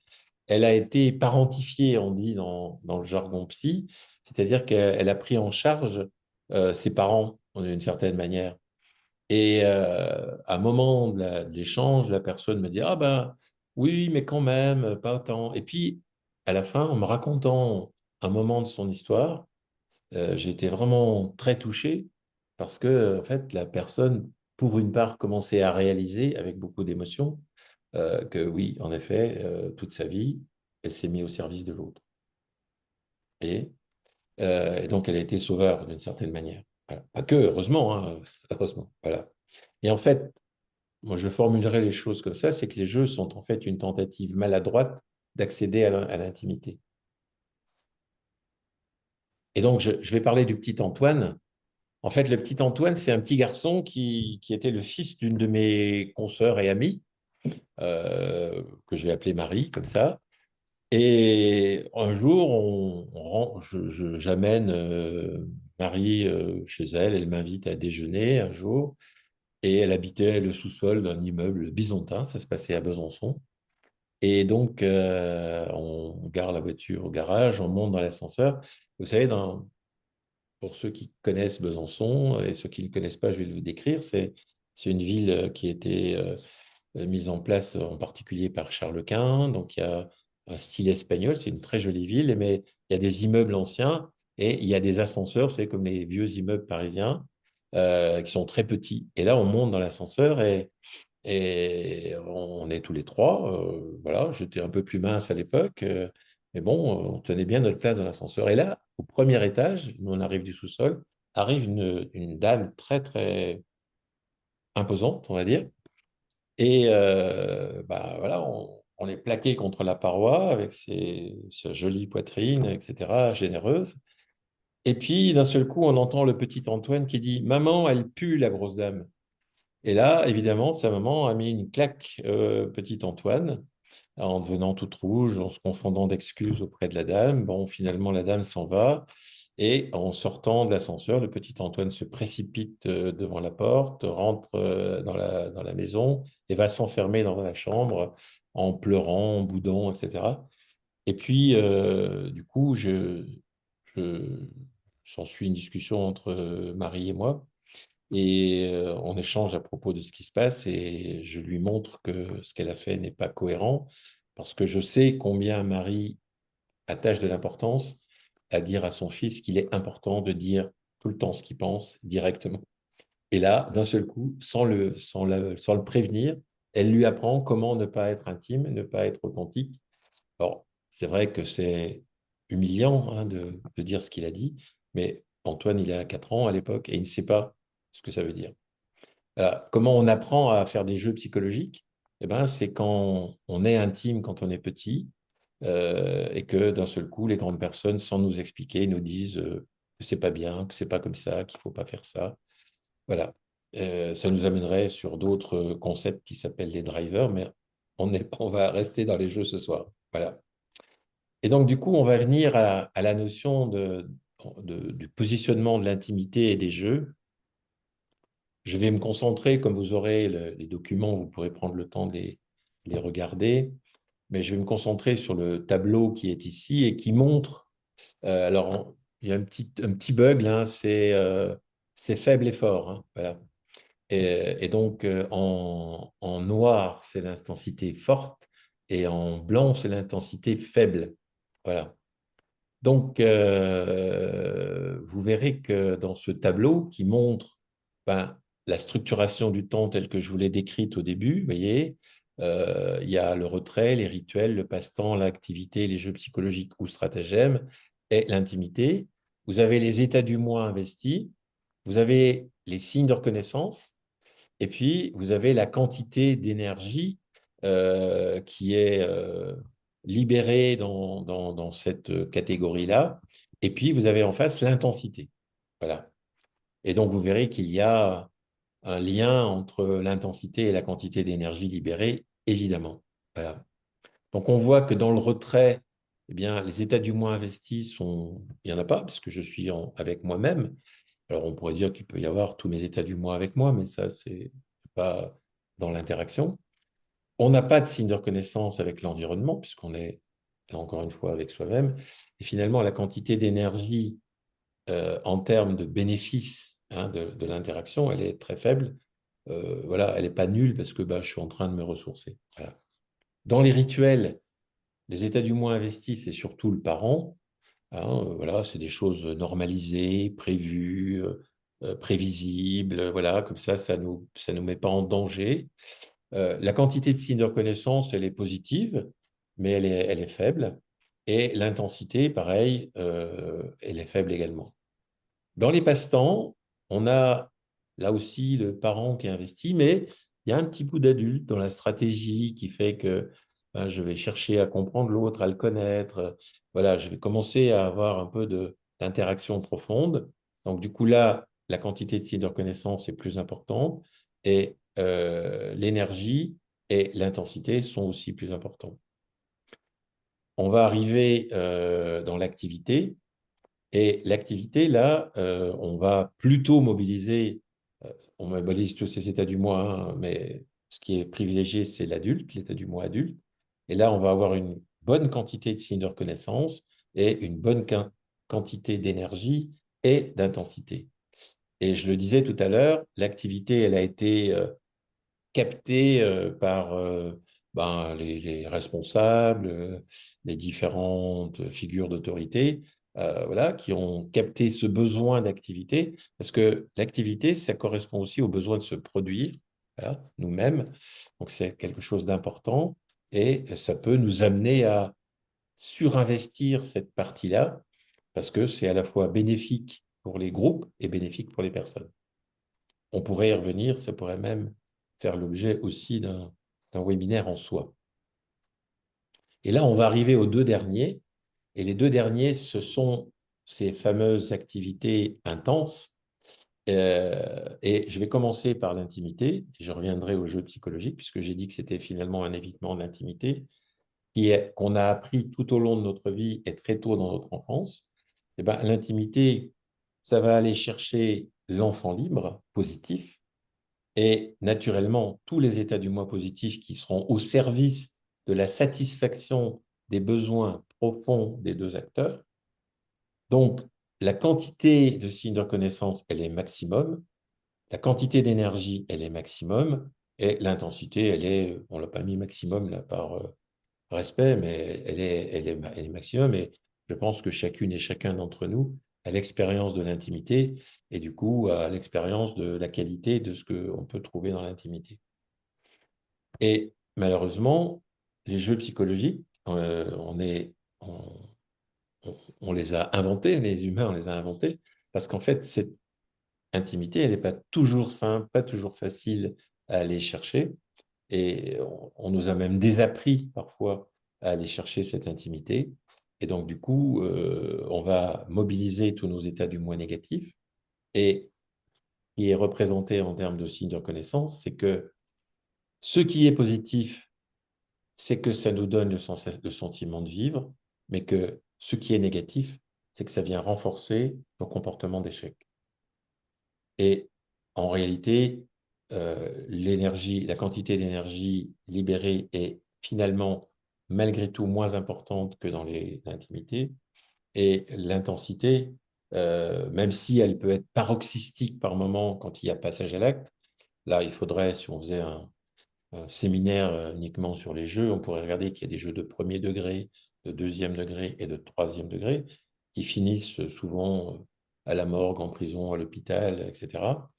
elle a été parentifiée, on dit dans le jargon psy, c'est-à-dire qu'elle a pris en charge ses parents d'une certaine manière. Et à un moment de l'échange, la personne me dit, ah ben oui, mais quand même, pas autant. Et puis, à la fin, en me racontant un moment de son histoire, j'ai été vraiment très touché parce que, en fait, la personne, pour une part, commençait à réaliser avec beaucoup d'émotion que oui, en effet, toute sa vie, elle s'est mise au service de l'autre. Et, et donc, elle a été sauveur d'une certaine manière. Voilà. Pas que, heureusement, hein, heureusement. Voilà. Et en fait, moi, je formulerai les choses comme ça, c'est que les jeux sont en fait une tentative maladroite d'accéder à l'intimité. Et donc, je vais parler du petit Antoine. En fait, le petit Antoine, c'est un petit garçon qui était le fils d'une de mes consoeurs et amies, que je vais appeler Marie, comme ça. Et un jour, j'amène Marie chez elle, elle m'invite à déjeuner un jour, et elle habitait le sous-sol d'un immeuble byzantin, ça se passait à Besançon. Et donc, on gare la voiture au garage, on monte dans l'ascenseur. Vous savez, pour ceux qui connaissent Besançon et ceux qui ne le connaissent pas, je vais vous décrire. C'est une ville qui a été mise en place en particulier par Charles Quint. Donc, il y a un style espagnol, c'est une très jolie ville, mais il y a des immeubles anciens et il y a des ascenseurs, vous savez, comme les vieux immeubles parisiens, qui sont très petits. Et là, on monte dans l'ascenseur et on est tous les trois. Voilà, j'étais un peu plus mince à l'époque, mais bon, on tenait bien notre place dans l'ascenseur. Et là, au premier étage, nous on arrive du sous-sol, arrive une dame très, très, imposante, on va dire. Et bah, voilà, on est plaqué contre la paroi avec sa jolie poitrine, etc., généreuse. Et puis, d'un seul coup, on entend le petit Antoine qui dit: «Maman, elle pue, la grosse dame.» Et là, évidemment, sa maman a mis une claque, petit Antoine, en devenant toute rouge, en se confondant d'excuses auprès de la dame. Bon, finalement, la dame s'en va. Et en sortant de l'ascenseur, le petit Antoine se précipite devant la porte, rentre dans la maison et va s'enfermer dans la chambre en pleurant, en boudant, etc. Et puis, du coup, s'ensuit une discussion entre Marie et moi. Et on échange à propos de ce qui se passe et je lui montre que ce qu'elle a fait n'est pas cohérent parce que je sais combien Marie attache de l'importance à dire à son fils qu'il est important de dire tout le temps ce qu'il pense directement. Et là, d'un seul coup, sans le prévenir, elle lui apprend comment ne pas être intime, ne pas être authentique. Alors, c'est vrai que c'est humiliant hein, de dire ce qu'il a dit, mais Antoine, il a 4 ans à l'époque et il ne sait pas ce que ça veut dire. Comment on apprend à faire des jeux psychologiques? Eh ben, c'est quand on est intime, quand on est petit, et que d'un seul coup, les grandes personnes, sans nous expliquer, nous disent que c'est pas bien, que c'est pas comme ça, qu'il faut pas faire ça. Voilà. Ça nous amènerait sur d'autres concepts qui s'appellent les drivers, mais on va rester dans les jeux ce soir. Voilà. Et donc, du coup, on va venir à la notion du positionnement de l'intimité et des jeux. Je vais me concentrer, comme vous aurez les documents, vous pourrez prendre le temps de les regarder, mais je vais me concentrer sur le tableau qui est ici et qui montre, alors il y a un petit bug là, c'est faible et fort, hein, voilà. Et donc en noir, c'est l'intensité forte et en blanc, c'est l'intensité faible. Voilà. Donc, vous verrez que dans ce tableau qui montre ben, la structuration du temps telle que je vous l'ai décrite au début, vous voyez, il y a le retrait, les rituels, le passe-temps, l'activité, les jeux psychologiques ou stratagèmes et l'intimité. Vous avez les états du moi investis, vous avez les signes de reconnaissance, et puis vous avez la quantité d'énergie qui est libérée dans cette catégorie-là. Et puis vous avez en face l'intensité. Voilà. Et donc vous verrez qu'il y a un lien entre l'intensité et la quantité d'énergie libérée, évidemment. Voilà. Donc on voit que dans le retrait, eh bien, les états du moi investis sont... Il n'y en a pas, parce que je suis avec moi-même. Alors, on pourrait dire qu'il peut y avoir tous mes états du moi avec moi, mais ça, c'est pas dans l'interaction. On n'a pas de signe de reconnaissance avec l'environnement, puisqu'on est, là encore une fois, avec soi-même. Et finalement, la quantité d'énergie en termes de bénéfice hein, de l'interaction, elle est très faible. Voilà, elle n'est pas nulle parce que bah, je suis en train de me ressourcer. Voilà. Dans les rituels, les états du moi investis, c'est surtout le parent. Hein, voilà, c'est des choses normalisées, prévues, prévisibles. Voilà, comme ça nous met pas en danger. La quantité de signes de reconnaissance, elle est positive, mais elle est faible. Et l'intensité, pareil, elle est faible également. Dans les passe-temps, on a là aussi le parent qui investit, mais il y a un petit bout d'adulte dans la stratégie qui fait que ben, je vais chercher à comprendre l'autre, à le connaître. Voilà, je vais commencer à avoir un peu d'interaction profonde. Donc, du coup, là, la quantité de signes de reconnaissance est plus importante et l'énergie et l'intensité sont aussi plus importantes. On va arriver dans l'activité. Et l'activité, là, on va plutôt mobiliser, on mobilise tous ces états du moi, hein, mais ce qui est privilégié, c'est l'adulte, l'état du moi adulte. Et là, on va avoir une bonne quantité de signes de reconnaissance et une bonne quantité d'énergie et d'intensité. Et je le disais tout à l'heure, l'activité, elle a été captée par ben, les responsables, les différentes figures d'autorité, voilà, qui ont capté ce besoin d'activité, parce que l'activité, ça correspond aussi au besoin de se produire, voilà, nous-mêmes. Donc, c'est quelque chose d'important et ça peut nous amener à surinvestir cette partie-là, parce que c'est à la fois bénéfique pour les groupes et bénéfique pour les personnes. on pourrait y revenir, ça pourrait même faire l'objet aussi d'un webinaire en soi. Et là, on va arriver aux deux derniers. Et les deux derniers, ce sont ces fameuses activités intenses. Et je vais commencer par l'intimité. Je reviendrai au jeu psychologique, puisque j'ai dit que c'était finalement un évitement de l'intimité qu'on a appris tout au long de notre vie et très tôt dans notre enfance. Eh ben, l'intimité, ça va aller chercher l'enfant libre, positif, et naturellement, tous les états du moi positif qui seront au service de la satisfaction des besoins profonds des deux acteurs. Donc, la quantité de signes de reconnaissance, elle est maximum. La quantité d'énergie, elle est maximum. Et l'intensité, elle est, on ne l'a pas mis maximum là par respect, mais elle est maximum. Et je pense que chacune et chacun d'entre nous a l'expérience de l'intimité et du coup a l'expérience de la qualité de ce qu'on peut trouver dans l'intimité. Et malheureusement, les jeux psychologiques, on les a inventés, les humains, on les a inventés, parce qu'en fait, cette intimité, elle n'est pas toujours simple, pas toujours facile à aller chercher. Et on nous a même désappris parfois à aller chercher cette intimité. Et donc, du coup, on va mobiliser tous nos états du moi négatif. Et ce qui est représenté en termes de signes de reconnaissance, c'est que ce qui est positif, c'est que ça nous donne le sentiment de vivre, mais que ce qui est négatif, c'est que ça vient renforcer nos comportements d'échec. Et en réalité, l'énergie, la quantité d'énergie libérée est finalement, malgré tout, moins importante que dans l'intimité. Et l'intensité, même si elle peut être paroxystique par moment quand il y a passage à l'acte, là, il faudrait, si on faisait un séminaire uniquement sur les jeux, on pourrait regarder qu'il y a des jeux de premier degré, de deuxième degré et de troisième degré qui finissent souvent à la morgue, en prison, à l'hôpital, etc.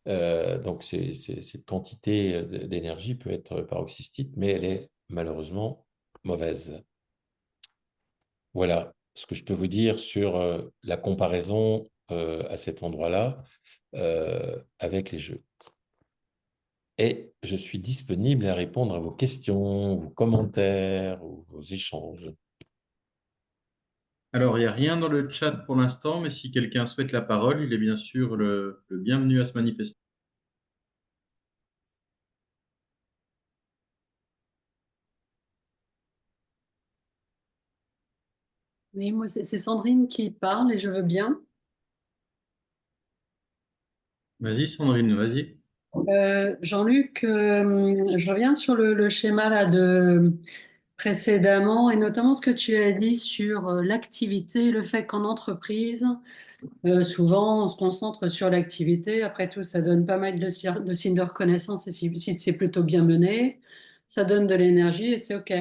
Donc, cette quantité d'énergie peut être paroxystique, mais elle est malheureusement mauvaise. Voilà ce que je peux vous dire sur la comparaison à cet endroit-là avec les jeux. Et je suis disponible à répondre à vos questions, vos commentaires, ou vos échanges. Alors, il n'y a rien dans le chat pour l'instant, mais si quelqu'un souhaite la parole, il est bien sûr le bienvenu à se manifester. Oui, moi, c'est Sandrine qui parle et je veux bien. Vas-y, Sandrine, vas-y. Jean-Luc, je reviens sur le schéma là de précédemment et notamment ce que tu as dit sur l'activité, le fait qu'en entreprise, souvent on se concentre sur l'activité. Après tout, ça donne pas mal de signes de reconnaissance et si c'est plutôt bien mené, ça donne de l'énergie et c'est OK.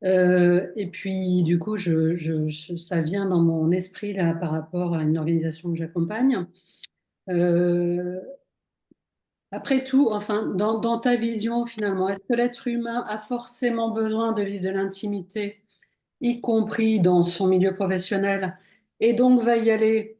Et puis, du coup, ça vient dans mon esprit là par rapport à une organisation que j'accompagne. Euh, Après tout, enfin, dans ta vision finalement, est-ce que l'être humain a forcément besoin de vivre de l'intimité, y compris dans son milieu professionnel, et donc va y aller,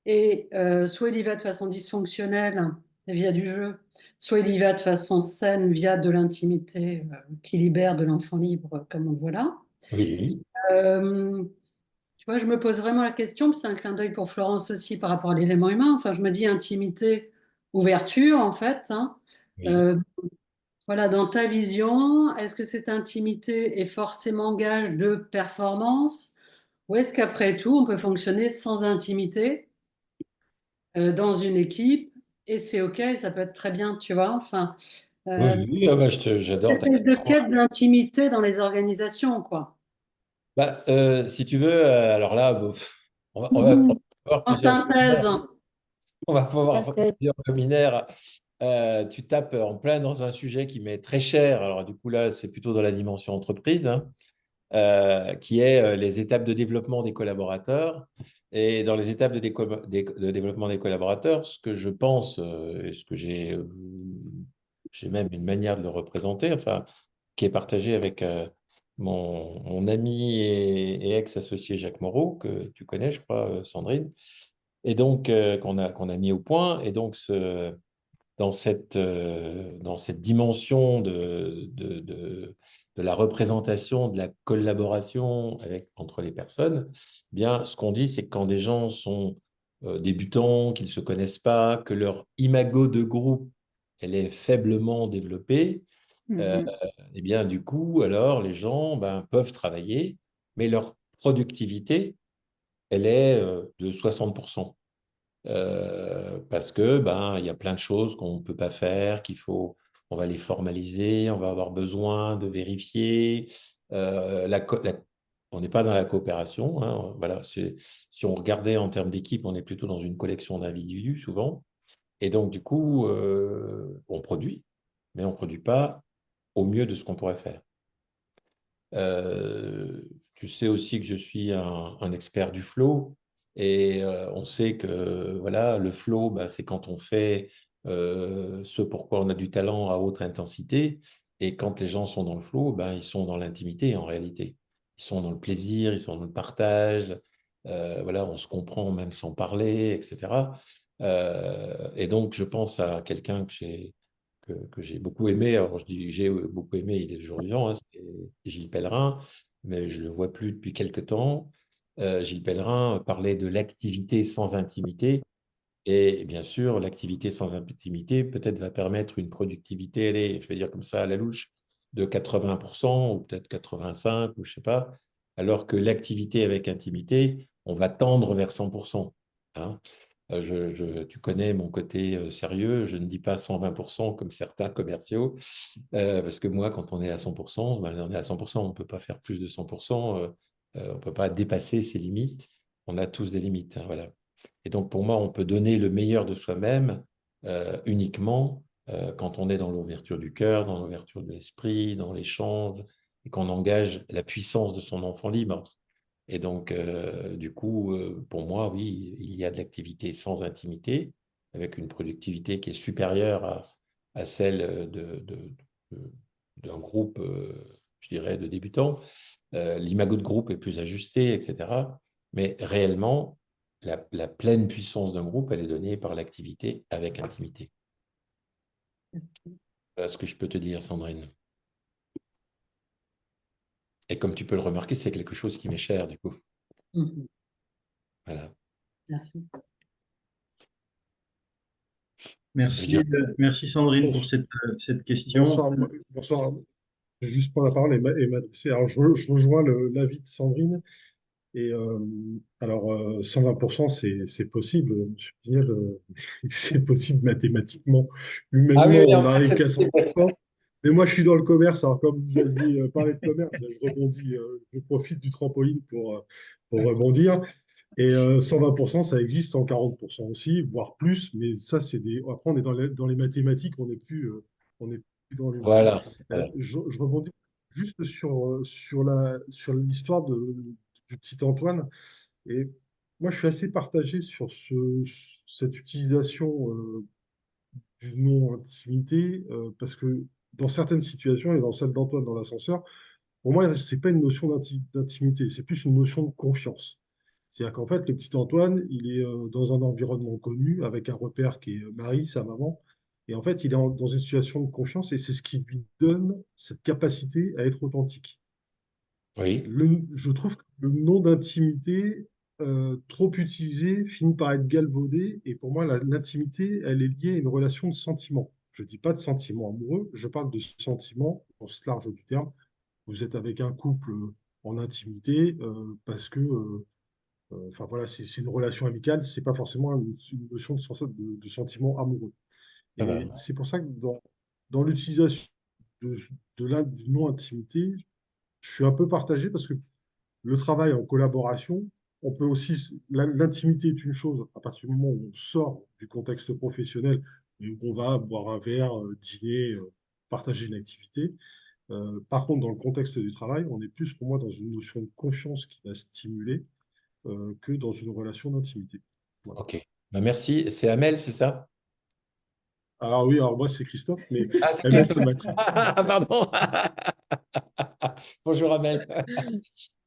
et soit il y va de façon dysfonctionnelle via du jeu, soit il y va de façon saine via de l'intimité qui libère de l'enfant libre, comme on le voit là. Oui, Euh, Tu vois, je me pose vraiment la question, puis c'est un clin d'œil pour Florence aussi par rapport à l'élément humain. Enfin, je me dis intimité, ouverture, en fait, hein. oui. Euh, voilà, dans ta vision, est-ce que cette intimité est forcément gage de performance ou est-ce qu'après tout, on peut fonctionner sans intimité dans une équipe et c'est OK, et ça peut être très bien, tu vois. Enfin, Oui, euh, oui, ah bah, j'adore cette ta espèce de question. quête d'intimité dans les organisations, quoi. Bah, si tu veux, alors là, bon, on va Mhm. avoir En plusieurs synthèse. webinaires. On va pouvoir Peut-être. plusieurs webinaires. Tu tapes en plein dans un sujet qui m'est très cher. Alors, du coup, là, c'est plutôt dans la dimension entreprise, hein, qui est les étapes de développement des collaborateurs. Et dans les étapes de développement des collaborateurs, ce que je pense, et ce que j'ai même une manière de le représenter, enfin, qui est partagé avec mon ami et ex-associé Jacques Moreau, que tu connais, je crois, Sandrine. et donc qu'on a mis au point. Et donc, dans cette dimension de la représentation, de la collaboration entre les personnes, eh bien, ce qu'on dit, c'est que quand des gens sont débutants, qu'ils ne se connaissent pas, que leur imago de groupe, elle est faiblement développée, euh, Mhm. eh bien, du coup, alors, les gens peuvent travailler, mais leur productivité, elle est de 60%. Parce que il y a plein de choses qu'on ne peut pas faire, on va les formaliser, on va avoir besoin de vérifier. On n'est pas dans la coopération, hein, voilà, si on regardait en termes d'équipe, on est plutôt dans une collection d'individus souvent. Et donc, du coup, on produit, mais on ne produit pas au mieux de ce qu'on pourrait faire. Tu sais aussi que je suis un expert du flow et on sait que voilà, le flow, c'est quand on fait ce pourquoi on a du talent à haute intensité et quand les gens sont dans le flow, ils sont dans l'intimité en réalité. Ils sont dans le plaisir, ils sont dans le partage, voilà, on se comprend même sans parler, etc. Et donc, je pense à quelqu'un que j'ai beaucoup aimé. Alors, je dis j'ai beaucoup aimé, il est toujours vivant, hein, c'est Gilles Pellerin, mais je ne le vois plus depuis quelque temps. Gilles Pellerin parlait de l'activité sans intimité. Et bien sûr, l'activité sans intimité peut-être va permettre une productivité, allez, je vais dire comme ça à la louche, de 80% ou peut-être 85, ou je ne sais pas, alors que l'activité avec intimité, on va tendre vers 100%. Hein. Tu connais mon côté sérieux, je ne dis pas 120% comme certains commerciaux, parce que moi, quand on est à 100%, on est à 100%, on ne peut pas faire plus de 100%, on ne peut pas dépasser ses limites, on a tous des limites, hein, voilà. Et donc, pour moi, on peut donner le meilleur de soi-même uniquement quand on est dans l'ouverture du cœur, dans l'ouverture de l'esprit, dans l'échange, et qu'on engage la puissance de son enfant libre. Et donc, du coup, pour moi, oui, il y a de l'activité sans intimité, avec une productivité qui est supérieure à celle d'un groupe, je dirais, de débutants. L'imago de groupe est plus ajusté, etc. Mais réellement, la pleine puissance d'un groupe, elle est donnée par l'activité avec intimité. Voilà ce que je peux te dire, Sandrine. Et comme tu peux le remarquer, c'est quelque chose qui m'est cher, du coup. Mhm. Voilà. Merci. Je veux dire, Merci Sandrine pour Bonsoir. cette question. Bonsoir. Je vais juste prendre la parole et m'adresser. Alors, je rejoins l'avis de Sandrine. Et alors, 120%, c'est possible, monsieur Pignol, c'est possible mathématiquement. ah oui, Humainement, oui, on en fait, n'arrive c'est qu'à possible. 100%. Mais moi, je suis dans le commerce. Alors, comme vous aviez parlé de commerce, ben, je rebondis, je profite du trampoline pour rebondir. Et 120%, ça existe, 140% aussi, voire plus. Mais ça, c'est des. Après, on est dans les mathématiques, on est plus dans l'humain. Voilà. Voilà. Je rebondis juste sur l'histoire du petit Antoine. Et moi, je suis assez partagé sur cette utilisation du nom intimité, parce que dans certaines situations, et dans celle d'Antoine dans l'ascenseur, pour moi, c'est pas une notion d'intimité, c'est plus une notion de confiance. C'est-à-dire qu'en fait, le petit Antoine, il est dans un environnement connu, avec un repère qui est Marie, sa maman. Et en fait, il est dans une situation de confiance et c'est ce qui lui donne cette capacité à être authentique. Oui. Je trouve que le nom d'intimité, trop utilisé, finit par être galvaudé. Et pour moi, l'intimité, elle est liée à une relation de sentiment. Je ne dis pas de sentiment amoureux, je parle de sentiment au sens large du terme. Vous êtes avec un couple en intimité parce que, enfin voilà, c'est une relation amicale, c'est pas forcément une notion de sentiment amoureux. Ça Et va. c'est pour ça que dans l'utilisation de, du nom intimité, je suis un peu partagé parce que le travail en collaboration, on peut aussi, l'intimité est une chose à partir du moment où on sort du contexte professionnel et où on va boire un verre, dîner, partager une activité. Par contre, dans le contexte du travail, on est plus pour moi dans une notion de confiance qui va stimuler que dans une relation d'intimité. Voilà. OK. Merci. C'est Amel, c'est ça? Alors oui, alors moi c'est Christophe, mais Ah, c'est Amel Christophe. c'est ma copine. Ah, pardon. Bonjour, Amel.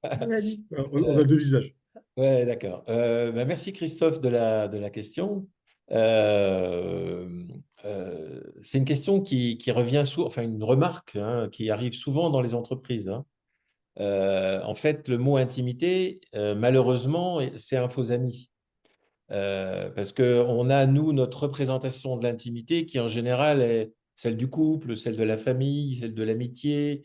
On a deux visages. Ouais, d'accord. Merci Christophe de la question. Euh, c'est une question qui revient souvent, enfin une remarque hein, qui arrive souvent dans les entreprises. Hein. En fait, le mot intimité, malheureusement, c'est un faux ami. Parce qu'on a, nous, notre représentation de l'intimité qui, en général, est celle du couple, celle de la famille, celle de l'amitié,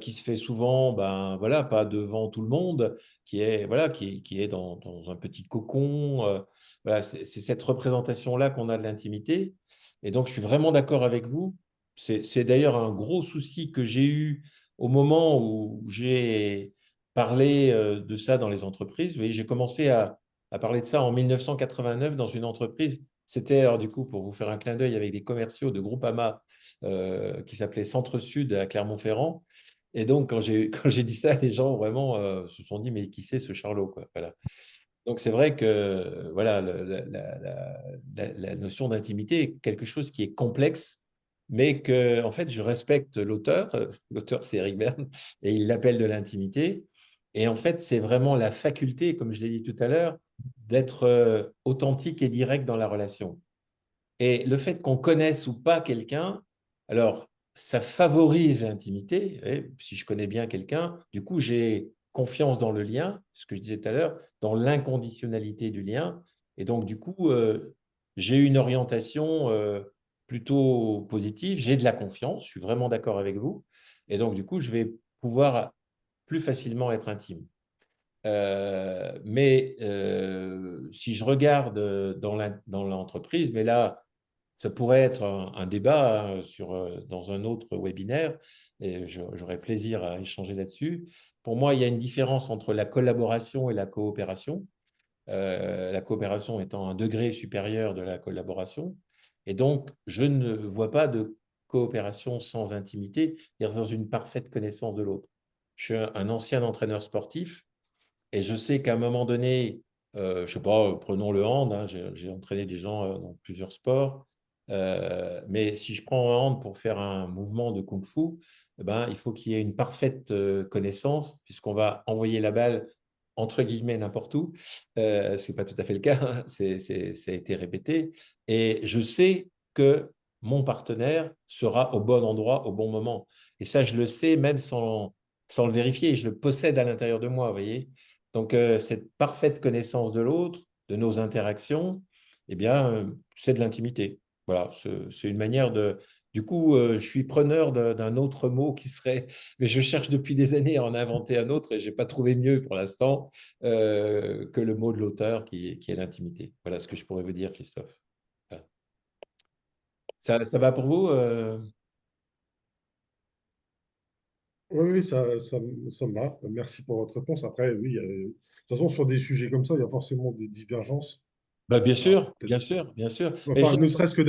qui se fait souvent, ben, voilà, pas devant tout le monde, qui est, voilà, qui est dans un petit cocon. Voilà, c'est cette représentation-là qu'on a de l'intimité. Et donc, je suis vraiment d'accord avec vous. C'est d'ailleurs un gros souci que j'ai eu au moment où j'ai parlé de ça dans les entreprises. Vous voyez, j'ai commencé à parler de ça en 1989 dans une entreprise. C'était, alors du coup, pour vous faire un clin d'œil, avec des commerciaux de Groupama qui s'appelait Centre Sud à Clermont-Ferrand. Et donc, quand j'ai dit ça, les gens vraiment se sont dit, mais qui c'est ce Charlot, quoi. Voilà. Donc, c'est vrai que voilà, la notion d'intimité est quelque chose qui est complexe, mais que, en fait, je respecte l'auteur. L'auteur, c'est Eric Berne, et il l'appelle de l'intimité. Et en fait, c'est vraiment la faculté, comme je l'ai dit tout à l'heure, d'être authentique et direct dans la relation. Et le fait qu'on connaisse ou pas quelqu'un, alors ça favorise l'intimité. Et si je connais bien quelqu'un, du coup, j'ai confiance dans le lien, ce que je disais tout à l'heure, dans l'inconditionnalité du lien. Et donc, du coup, j'ai une orientation plutôt positive, j'ai de la confiance, je suis vraiment d'accord avec vous. Et donc, du coup, je vais pouvoir plus facilement être intime. Si je regarde dans l'entreprise, mais là, ça pourrait être un débat hein, dans un autre webinaire, et j'aurais plaisir à échanger là-dessus. Pour moi, il y a une différence entre la collaboration et la coopération. La coopération étant un degré supérieur de la collaboration. Et donc, je ne vois pas de coopération sans intimité, c'est-à-dire sans une parfaite connaissance de l'autre. Je suis un ancien entraîneur sportif et je sais qu'à un moment donné, je ne sais pas, prenons le hand, hein, j'ai entraîné des gens dans plusieurs sports, mais si je prends un hand pour faire un mouvement de kung-fu, eh ben, il faut qu'il y ait une parfaite connaissance, puisqu'on va envoyer la balle entre guillemets n'importe où, ce n'est pas tout à fait le cas, hein, ça a été répété, et je sais que mon partenaire sera au bon endroit, au bon moment. Et ça, je le sais même sans le vérifier, je le possède à l'intérieur de moi, vous voyez. Donc, cette parfaite connaissance de l'autre, de nos interactions, eh bien, c'est de l'intimité. Voilà, c'est une manière de… Du coup, je suis preneur d'un autre mot qui serait… Mais je cherche depuis des années à en inventer un autre et je n'ai pas trouvé mieux pour l'instant que le mot de l'auteur qui est l'intimité. Voilà ce que je pourrais vous dire, Christophe. Voilà. Ça va pour vous Oui, oui, ça me va. Merci pour votre réponse. Après, oui, de toute façon, sur des sujets comme ça, il y a forcément des divergences. Bah, bien Alors, sûr, peut-être, bien sûr, bien sûr. Et enfin, ne serait-ce que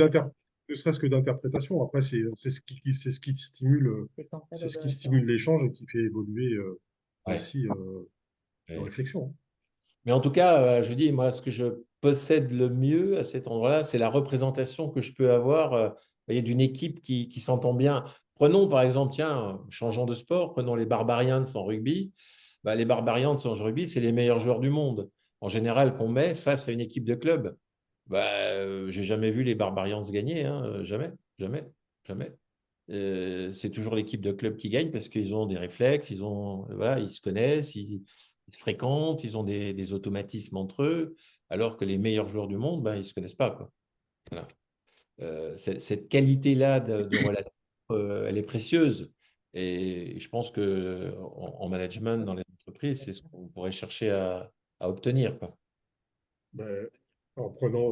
d'interprétation. Après, c'est ce qui stimule, C'est qu'en fait, c'est le ce qui bon stimule l'échange et qui fait évoluer ouais, aussi la ouais. réflexion. Mais en tout cas, je dis, moi, ce que je possède le mieux à cet endroit-là, c'est la représentation que je peux avoir vous voyez, d'une équipe qui s'entend bien. Prenons par exemple, tiens, changeons de sport, prenons les Barbarians en rugby. Bah, les Barbarians en rugby, c'est les meilleurs joueurs du monde, en général, qu'on met face à une équipe de club. Bah, j'ai jamais vu les Barbarians gagner, hein, jamais, jamais, jamais. C'est toujours l'équipe de club qui gagne parce qu'ils ont des réflexes, voilà, ils se connaissent, ils se fréquentent, ils ont des automatismes entre eux, alors que les meilleurs joueurs du monde, ben, ils ne se connaissent pas, quoi. Voilà. Cette qualité-là de relation, elle est précieuse. Et je pense en management, dans les entreprises, c'est ce qu'on pourrait chercher à obtenir, quoi. Ben,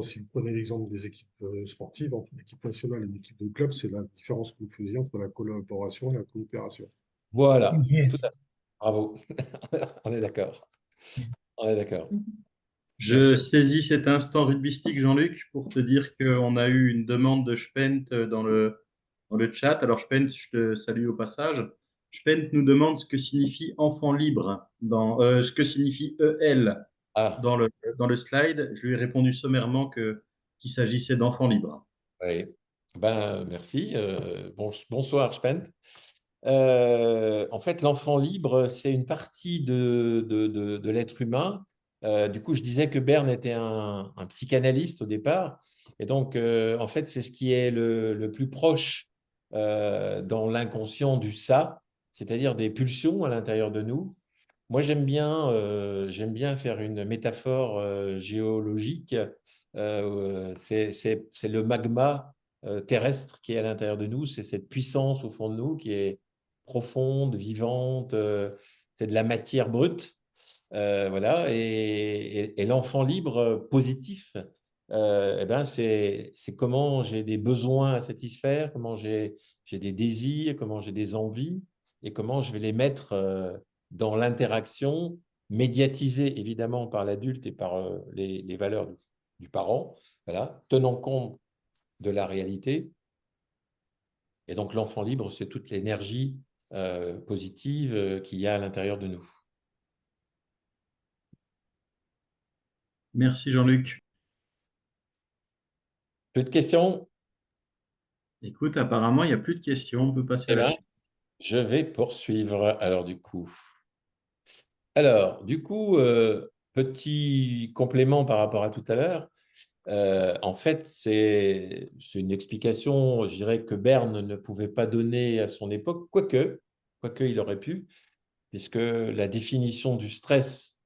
si vous prenez l'exemple des équipes sportives, entre l'équipe nationale et l'équipe de club, c'est la différence que vous faisiez entre la collaboration et la coopération. Voilà, tout Yes. à fait. Bravo. On est d'accord. On est d'accord. Je Merci. saisis cet instant rugbystique, Jean-Luc, pour te dire qu'on a eu une demande de Spent dans le chat. Alors, Spent, je te salue au passage. Spent nous demande ce que signifie enfant libre, ce que signifie EL Ah, dans dans le slide. Je lui ai répondu sommairement qu'il s'agissait d'enfant libre. oui. Ben, merci. Bonsoir, Spent. En fait, l'enfant libre, c'est une partie de l'être humain Du coup, je disais que Berne était un psychanalyste au départ. Et donc, en fait, c'est ce qui est le plus proche dans l'inconscient du ça, c'est-à-dire des pulsions à l'intérieur de nous. Moi, j'aime bien faire une métaphore géologique. C'est le magma terrestre qui est à l'intérieur de nous. C'est cette puissance au fond de nous qui est profonde, vivante. C'est de la matière brute. Voilà. Et l'enfant libre positif, eh ben, c'est comment j'ai des besoins à satisfaire, comment j'ai des désirs, comment j'ai des envies et comment je vais les mettre dans l'interaction médiatisée évidemment par l'adulte et par les valeurs du parent, voilà, tenant compte de la réalité. Et donc l'enfant libre, c'est toute l'énergie positive qu'il y a à l'intérieur de nous. Merci Jean-Luc. Plus de questions? Écoute, apparemment, il n'y a plus de questions. On peut passer à Eh la bien, suite. je vais poursuivre. Petit complément par rapport à tout à l'heure. En fait, c'est une explication, je dirais, que Berne ne pouvait pas donner à son époque, quoique il aurait pu, puisque la définition du stress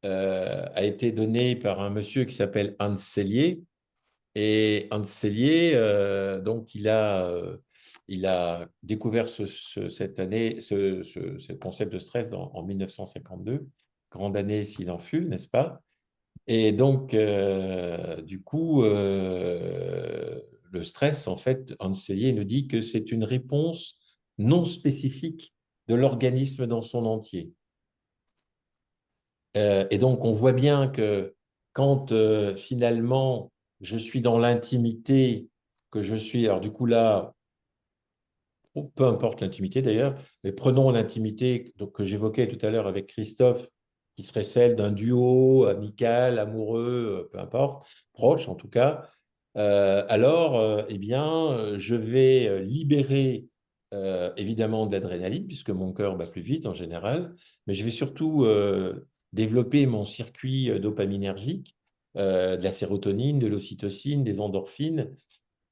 a été donnée par un monsieur qui s'appelle Hans Selye. Et Hans Selye, donc, il a découvert cette année ce concept de stress en 1952, grande année s'il en fut, n'est-ce pas? Et donc, du coup, le stress, en fait, Hans Selye nous dit que c'est une réponse non spécifique de l'organisme dans son entier. Et donc, on voit bien que quand finalement je suis dans l'intimité, que je suis, alors du coup là, peu importe l'intimité d'ailleurs, mais prenons l'intimité que j'évoquais tout à l'heure avec Christophe, qui serait celle d'un duo amical, amoureux, peu importe, proche en tout cas, alors eh bien, je vais libérer évidemment de l'adrénaline, puisque mon cœur bat plus vite en général, mais je vais surtout développer mon circuit dopaminergique, de la sérotonine, de l'ocytocine, des endorphines,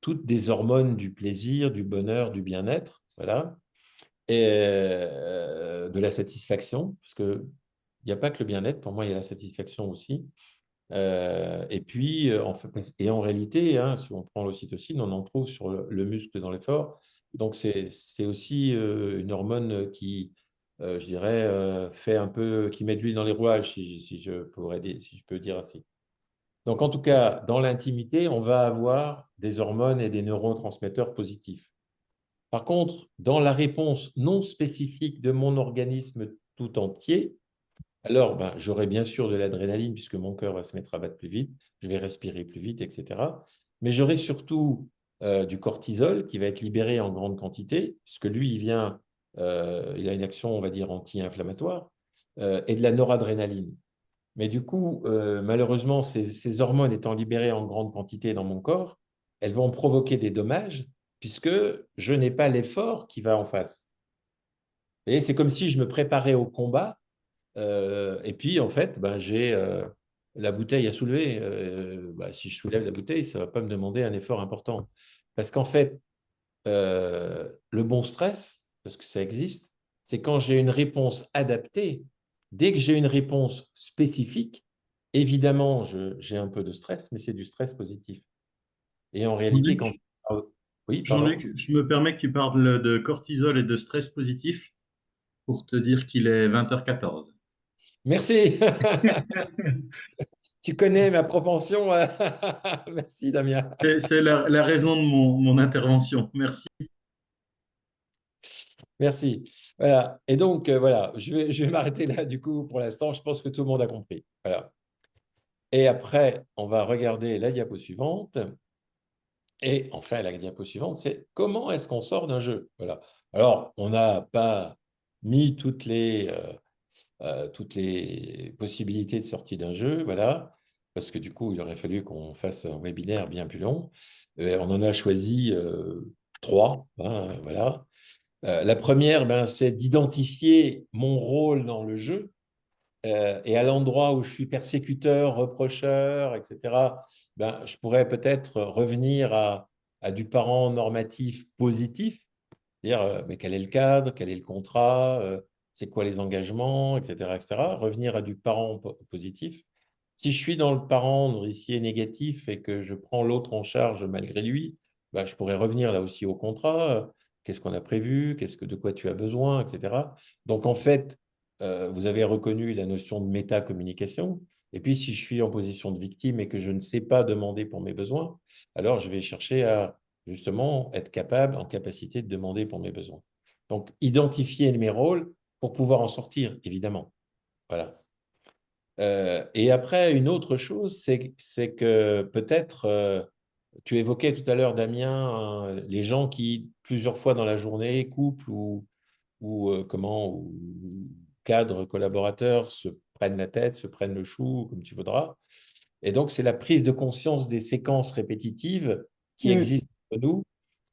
toutes des hormones du plaisir, du bonheur, du bien-être, voilà, et de la satisfaction, parce qu'il n'y a pas que le bien-être, pour moi, il y a la satisfaction aussi. Et puis, en réalité, hein, si on prend l'ocytocine, on en trouve sur le muscle dans l'effort. Donc, c'est aussi une hormone qui, je dirais, fait un peu, qui met de l'huile dans les rouages, si je si je peux dire ainsi. Donc, en tout cas, dans l'intimité, on va avoir des hormones et des neurotransmetteurs positifs. Par contre, dans la réponse non spécifique de mon organisme tout entier, alors j'aurai bien sûr de l'adrénaline puisque mon cœur va se mettre à battre plus vite, je vais respirer plus vite, etc. Mais j'aurai surtout du cortisol qui va être libéré en grande quantité, puisque lui, il a une action, on va dire, anti-inflammatoire, et de la noradrénaline. Mais du coup, malheureusement, ces hormones étant libérées en grande quantité dans mon corps, elles vont provoquer des dommages puisque je n'ai pas l'effort qui va en face. Et c'est comme si je me préparais au combat et puis en fait, j'ai la bouteille à soulever. Si je soulève la bouteille, ça ne va pas me demander un effort important. Parce qu'en fait, le bon stress, parce que ça existe, c'est quand j'ai une réponse adaptée. Dès que j'ai une réponse spécifique, évidemment, j'ai un peu de stress, mais c'est du stress positif. Et en réalité, quand... Jean-Luc, Oui, pardon. Jean-Luc, je me permets que tu parles de cortisol et de stress positif pour te dire qu'il est 20h14. Merci. Tu connais ma propension. Merci, Damien. C'est la raison de mon intervention. Merci. Merci. Voilà. Et donc, voilà, je vais m'arrêter là, du coup, pour l'instant. Je pense que tout le monde a compris. Voilà. Et après, on va regarder la diapo suivante. Et enfin, la diapo suivante, c'est comment est-ce qu'on sort d'un jeu? Voilà. Alors, on n'a pas mis toutes les possibilités de sortie d'un jeu, voilà, parce que du coup, il aurait fallu qu'on fasse un webinaire bien plus long. On en a choisi trois, hein, voilà. La première, c'est d'identifier mon rôle dans le jeu. Et à l'endroit où je suis persécuteur, reprocheur, etc., ben, je pourrais peut-être revenir à du parent normatif positif, dire mais quel est le cadre, quel est le contrat, c'est quoi les engagements, etc., etc. Revenir à du parent positif. Si je suis dans le parent nourricier négatif et que je prends l'autre en charge malgré lui, ben, je pourrais revenir là aussi au contrat. Qu'est-ce qu'on a prévu, de quoi tu as besoin, etc. Donc en fait, vous avez reconnu la notion de métacommunication. Et puis, si je suis en position de victime et que je ne sais pas demander pour mes besoins, alors je vais chercher à justement être capable, en capacité de demander pour mes besoins. Donc, identifier mes rôles pour pouvoir en sortir, évidemment. Voilà. Et après, une autre chose, c'est que peut-être, tu évoquais tout à l'heure, Damien, les gens qui, plusieurs fois dans la journée, couple ou cadres, collaborateurs, se prennent la tête, se prennent le chou, comme tu voudras. Et donc, c'est la prise de conscience des séquences répétitives qui Mm. existent entre nous.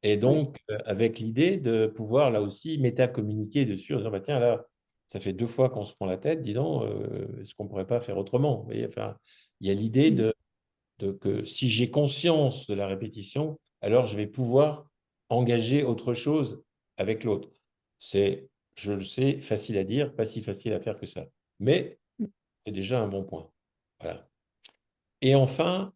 Et Oui. donc, avec l'idée de pouvoir, là aussi, méta-communiquer dessus, en disant, bah, tiens, là, ça fait 2 fois qu'on se prend la tête, dis donc, est-ce qu'on ne pourrait pas faire autrement? Vous voyez, enfin, il y a l'idée Mm. de que si j'ai conscience de la répétition, alors je vais pouvoir engager autre chose avec l'autre. C'est, je le sais, facile à dire, pas si facile à faire que ça. Mais c'est déjà un bon point. Voilà. Et enfin,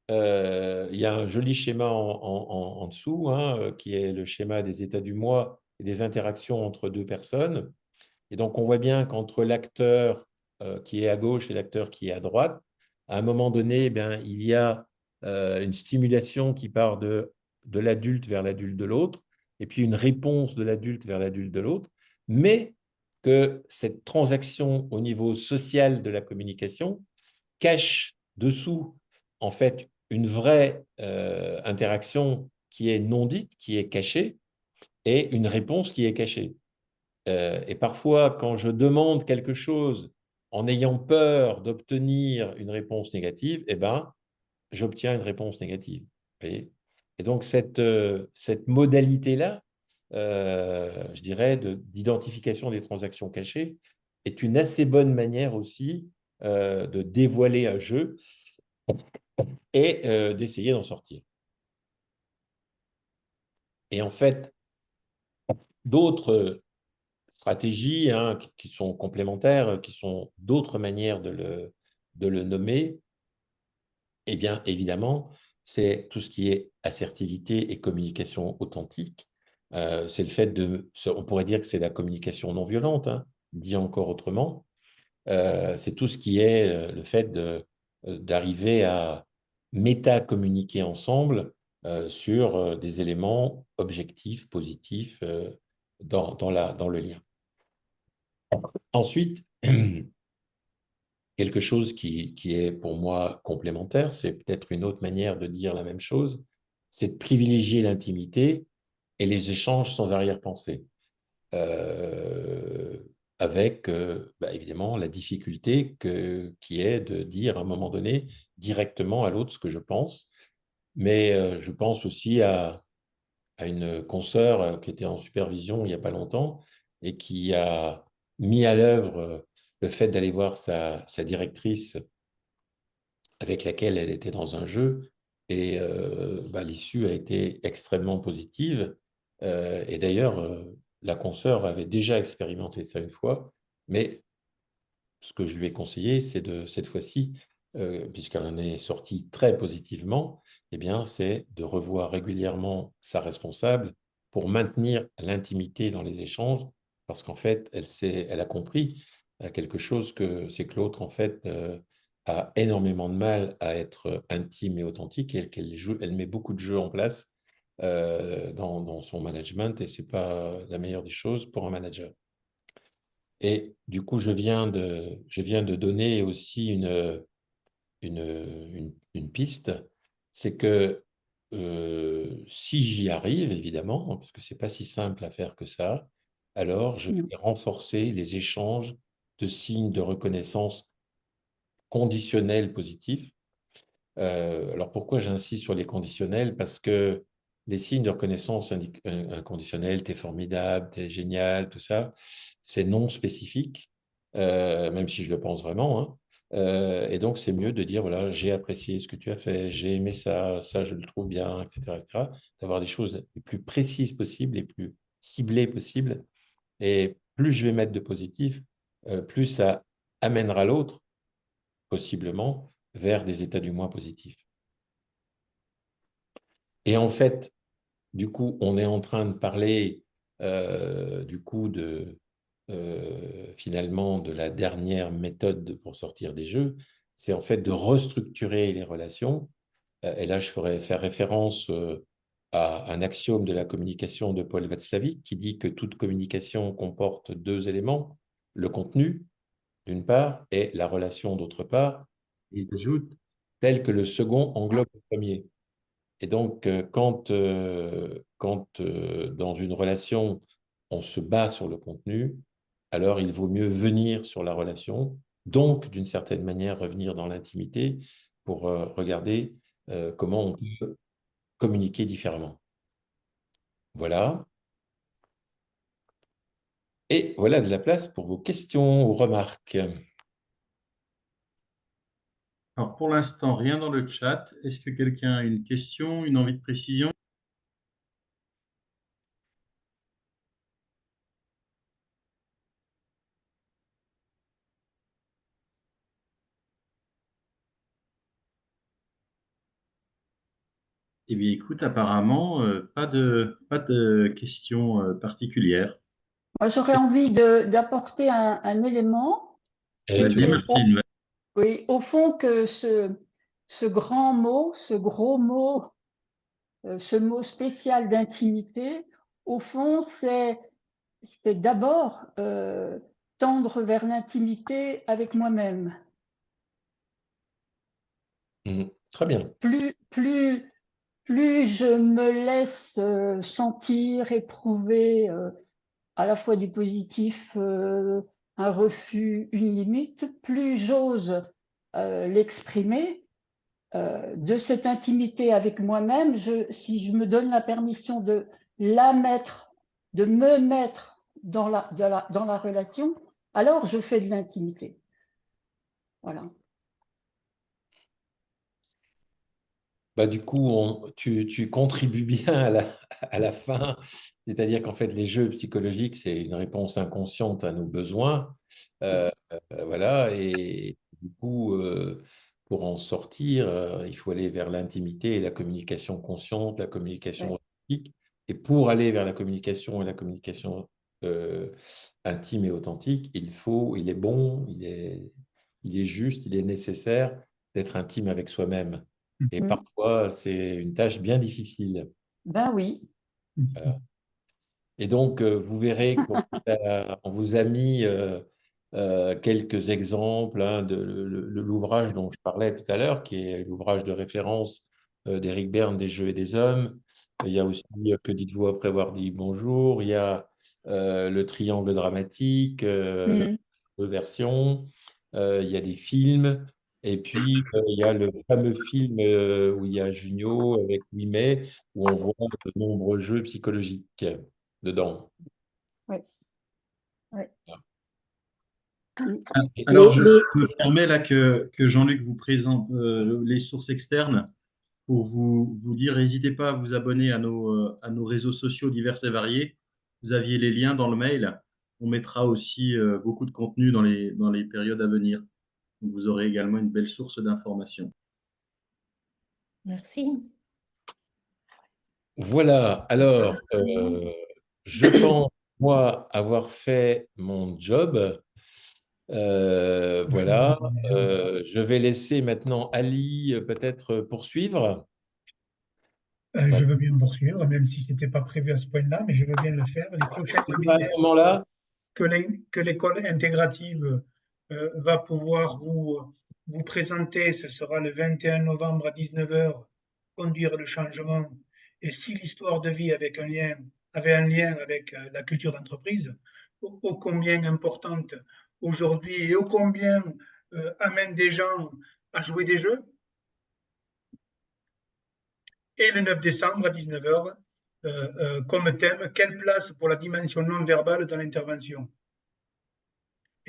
il y a un joli schéma en dessous, hein, qui est le schéma des états du moi et des interactions entre deux personnes. Et donc, on voit bien qu'entre l'acteur qui est à gauche et l'acteur qui est à droite, à un moment donné, eh bien, il y a une stimulation qui part de l'adulte vers l'adulte de l'autre, et puis une réponse de l'adulte vers l'adulte de l'autre, mais que cette transaction au niveau social de la communication cache dessous, en fait, une vraie interaction qui est non dite, qui est cachée, et une réponse qui est cachée. Et parfois, quand je demande quelque chose en ayant peur d'obtenir une réponse négative, eh ben, j'obtiens une réponse négative. Vous voyez. Et donc, cette modalité-là, je dirais, d'identification des transactions cachées, est une assez bonne manière aussi de dévoiler un jeu et d'essayer d'en sortir. Et en fait, d'autres stratégies hein, qui sont complémentaires, qui sont d'autres manières de le nommer, eh bien, évidemment, c'est tout ce qui est assertivité et communication authentique. C'est le fait on pourrait dire que c'est la communication non violente, hein, dit encore autrement. C'est tout ce qui est le fait d'arriver à méta-communiquer ensemble sur des éléments objectifs, positifs dans le lien. Ensuite, quelque chose qui est pour moi complémentaire, c'est peut-être une autre manière de dire la même chose, c'est de privilégier l'intimité et les échanges sans arrière-pensée. Euh, avec évidemment la difficulté qui est de dire à un moment donné directement à l'autre ce que je pense. Mais je pense aussi à une consoeur qui était en supervision il n'y a pas longtemps et qui a mis à l'œuvre le fait d'aller voir sa directrice avec laquelle elle était dans un jeu. Et l'issue a été extrêmement positive. Et d'ailleurs, la consoeur avait déjà expérimenté ça une fois, mais ce que je lui ai conseillé, c'est de cette fois-ci, puisqu'elle en est sortie très positivement, eh bien, c'est de revoir régulièrement sa responsable pour maintenir l'intimité dans les échanges, parce qu'en fait, elle a compris quelque chose c'est que l'autre, en fait, a énormément de mal à être intime et authentique, et elle met beaucoup de jeux en place dans son management, et ce n'est pas la meilleure des choses pour un manager. Et du coup, je viens de donner aussi une piste, c'est que si j'y arrive, évidemment, parce que ce n'est pas si simple à faire que ça, alors je Non. vais renforcer les échanges de signes de reconnaissance conditionnels positifs. Alors pourquoi j'insiste sur les conditionnels? Parce que les signes de reconnaissance inconditionnelle, t'es formidable, t'es génial, tout ça, c'est non spécifique. même si je le pense vraiment, hein. Et donc, c'est mieux de dire, voilà, j'ai apprécié ce que tu as fait, j'ai aimé ça, ça, je le trouve bien, etc., etc. D'avoir des choses les plus précises possibles, les plus ciblées possibles. Et plus je vais mettre de positif, plus ça amènera l'autre, possiblement, vers des états du moins positifs. Et en fait, du coup, on est en train de parler du coup finalement de la dernière méthode pour sortir des jeux, c'est en fait de restructurer les relations. Et là, je ferai faire référence à un axiome de la communication de Paul Václavic qui dit que toute communication comporte deux éléments, le contenu d'une part et la relation d'autre part. Il ajoute tel que le second englobe le premier. Et donc, quand dans une relation, on se bat sur le contenu, alors il vaut mieux venir sur la relation, donc d'une certaine manière revenir dans l'intimité pour regarder comment on peut communiquer différemment. Voilà. Et voilà de la place pour vos questions ou remarques. Alors, pour l'instant, rien dans le chat. Est-ce que quelqu'un a une question, une envie de précision? Eh bien, écoute, apparemment, pas de questions particulières. Moi, j'aurais envie d'apporter un élément, Et c'est tu Vas-y, as- que, Martine. oui, au fond, que ce grand mot, ce gros mot, ce mot spécial d'intimité, au fond, c'est d'abord tendre vers l'intimité avec moi-même. Très bien. Plus je me laisse sentir, éprouver à la fois du positif, un refus, une limite, plus j'ose l'exprimer de cette intimité avec moi-même, si je me donne la permission de la mettre, de me mettre dans la relation, alors je fais de l'intimité. Voilà. Bah, du coup, tu contribues bien à la fin, c'est-à-dire qu'en fait, les jeux psychologiques, c'est une réponse inconsciente à nos besoins. Voilà, et du coup, pour en sortir, il faut aller vers l'intimité et la communication consciente, la communication Ouais. authentique. Et pour aller vers la communication et la communication intime et authentique, il est bon, il est juste, il est nécessaire d'être intime avec soi-même. Et Mm. parfois, c'est une tâche bien difficile. Ben oui. Voilà. Et donc, vous verrez qu'on vous a mis quelques exemples hein, de l'ouvrage dont je parlais tout à l'heure, qui est l'ouvrage de référence d'Éric Berne, Des jeux et des hommes. Il y a aussi Que dites-vous après avoir dit bonjour. Il y a Le triangle dramatique, Mm. deux versions. Il y a des films. Et puis, il y a le fameux film où il y a Junio avec Ouimet, où on voit de nombreux jeux psychologiques dedans. Ouais. Ouais. Alors, je me permets là que Jean-Luc vous présente les sources externes pour vous dire, n'hésitez pas à vous abonner à nos réseaux sociaux divers et variés. Vous aviez les liens dans le mail. On mettra aussi beaucoup de contenu dans les périodes à venir. Donc, vous aurez également une belle source d'information. Merci. Voilà, alors, je pense, moi, avoir fait mon job. Voilà, je vais laisser maintenant Ali peut-être poursuivre. Je Voilà. veux bien poursuivre, même si ce n'était pas prévu à ce point-là, mais je veux bien le faire. Les prochains À ce webinaires moment-là, que l'école intégrative va pouvoir vous présenter, ce sera le 21 novembre à 19 heures, conduire le changement. Et si l'histoire de vie avait un lien avec la culture d'entreprise, ô combien importante aujourd'hui et ô combien amène des gens à jouer des jeux. Et le 9 décembre à 19 heures, comme thème, quelle place pour la dimension non verbale dans l'intervention.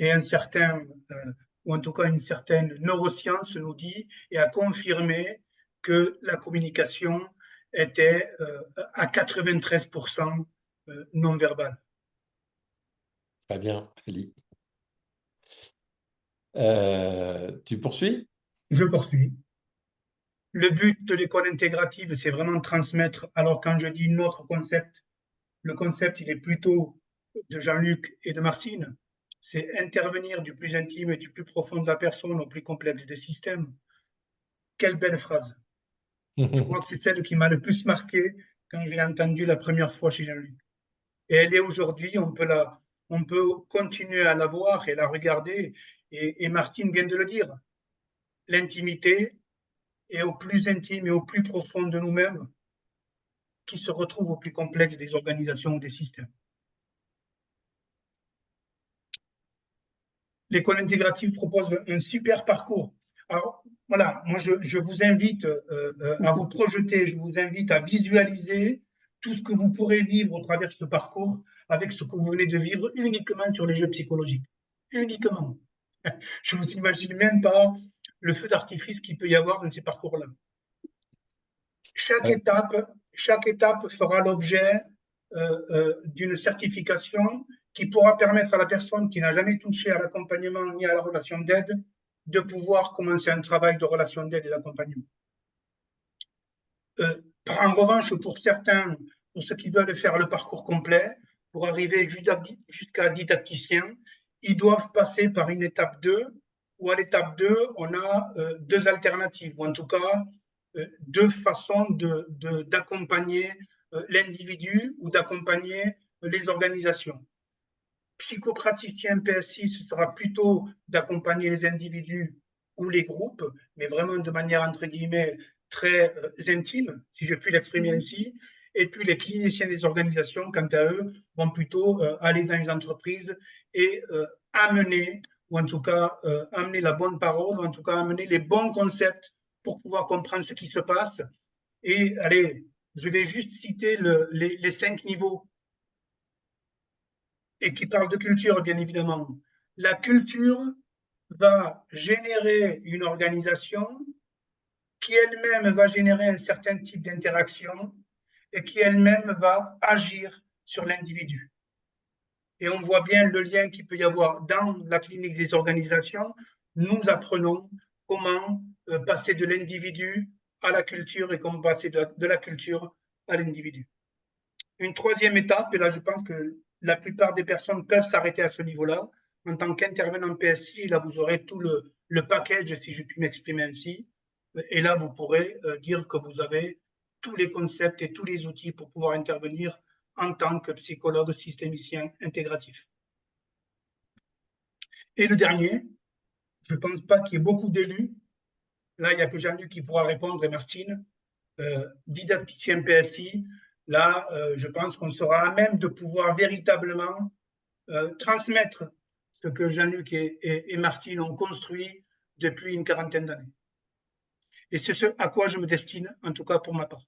et un certain, ou en tout cas une certaine neuroscience nous dit et a confirmé que la communication était à 93% non verbale. Très bien, Ali. Tu poursuis? Je poursuis. Le but de l'école intégrative, c'est vraiment de transmettre. Alors, quand je dis notre concept, le concept, il est plutôt de Jean-Luc et de Martine. C'est intervenir du plus intime et du plus profond de la personne au plus complexe des systèmes. Quelle belle phrase. Je crois que c'est celle qui m'a le plus marqué quand je l'ai entendue la première fois chez Jean-Luc. Et elle est aujourd'hui, on peut continuer à la voir et la regarder. Et Martine vient de le dire. L'intimité est au plus intime et au plus profond de nous-mêmes qui se retrouve au plus complexe des organisations ou des systèmes. L'école intégrative propose un super parcours. Alors, voilà, moi, je vous invite à vous projeter, je vous invite à visualiser tout ce que vous pourrez vivre au travers de ce parcours avec ce que vous venez de vivre uniquement sur les jeux psychologiques. Uniquement. Je ne vous imagine même pas le feu d'artifice qu'il peut y avoir dans ces parcours-là. Chaque étape fera l'objet d'une certification qui pourra permettre à la personne qui n'a jamais touché à l'accompagnement ni à la relation d'aide de pouvoir commencer un travail de relation d'aide et d'accompagnement. En revanche, pour certains, pour ceux qui veulent faire le parcours complet, pour arriver jusqu'à didacticien, ils doivent passer par une étape 2, où à l'étape 2, on a deux alternatives, ou en tout cas deux façons d'accompagner l'individu ou d'accompagner les organisations. Psychopraticien PSI, ce sera plutôt d'accompagner les individus ou les groupes, mais vraiment de manière, entre guillemets, très intime, si je puis l'exprimer ainsi. Et puis les cliniciens des organisations, quant à eux, vont plutôt aller dans les entreprises et amener, ou en tout cas amener la bonne parole, ou en tout cas amener les bons concepts pour pouvoir comprendre ce qui se passe. Et allez, je vais juste citer les 5 niveaux et qui parlent de culture, bien évidemment. La culture va générer une organisation qui elle-même va générer un certain type d'interaction et qui elle-même va agir sur l'individu. Et on voit bien le lien qu'il peut y avoir dans la clinique des organisations. Nous apprenons comment passer de l'individu à la culture et comment passer de la culture à l'individu. Une troisième étape, et là je pense que la plupart des personnes peuvent s'arrêter à ce niveau-là, en tant qu'intervenant PSI, là vous aurez tout le package, si je puis m'exprimer ainsi, et là vous pourrez dire que vous avez tous les concepts et tous les outils pour pouvoir intervenir en tant que psychologue systémicien intégratif. Et le dernier, je ne pense pas qu'il y ait beaucoup d'élus, là il n'y a que Jean-Luc qui pourra répondre et Martine, didacticien PSI, là je pense qu'on sera à même de pouvoir véritablement transmettre ce que Jean-Luc et Martine ont construit depuis une quarantaine d'années. Et c'est ce à quoi je me destine, en tout cas pour ma part.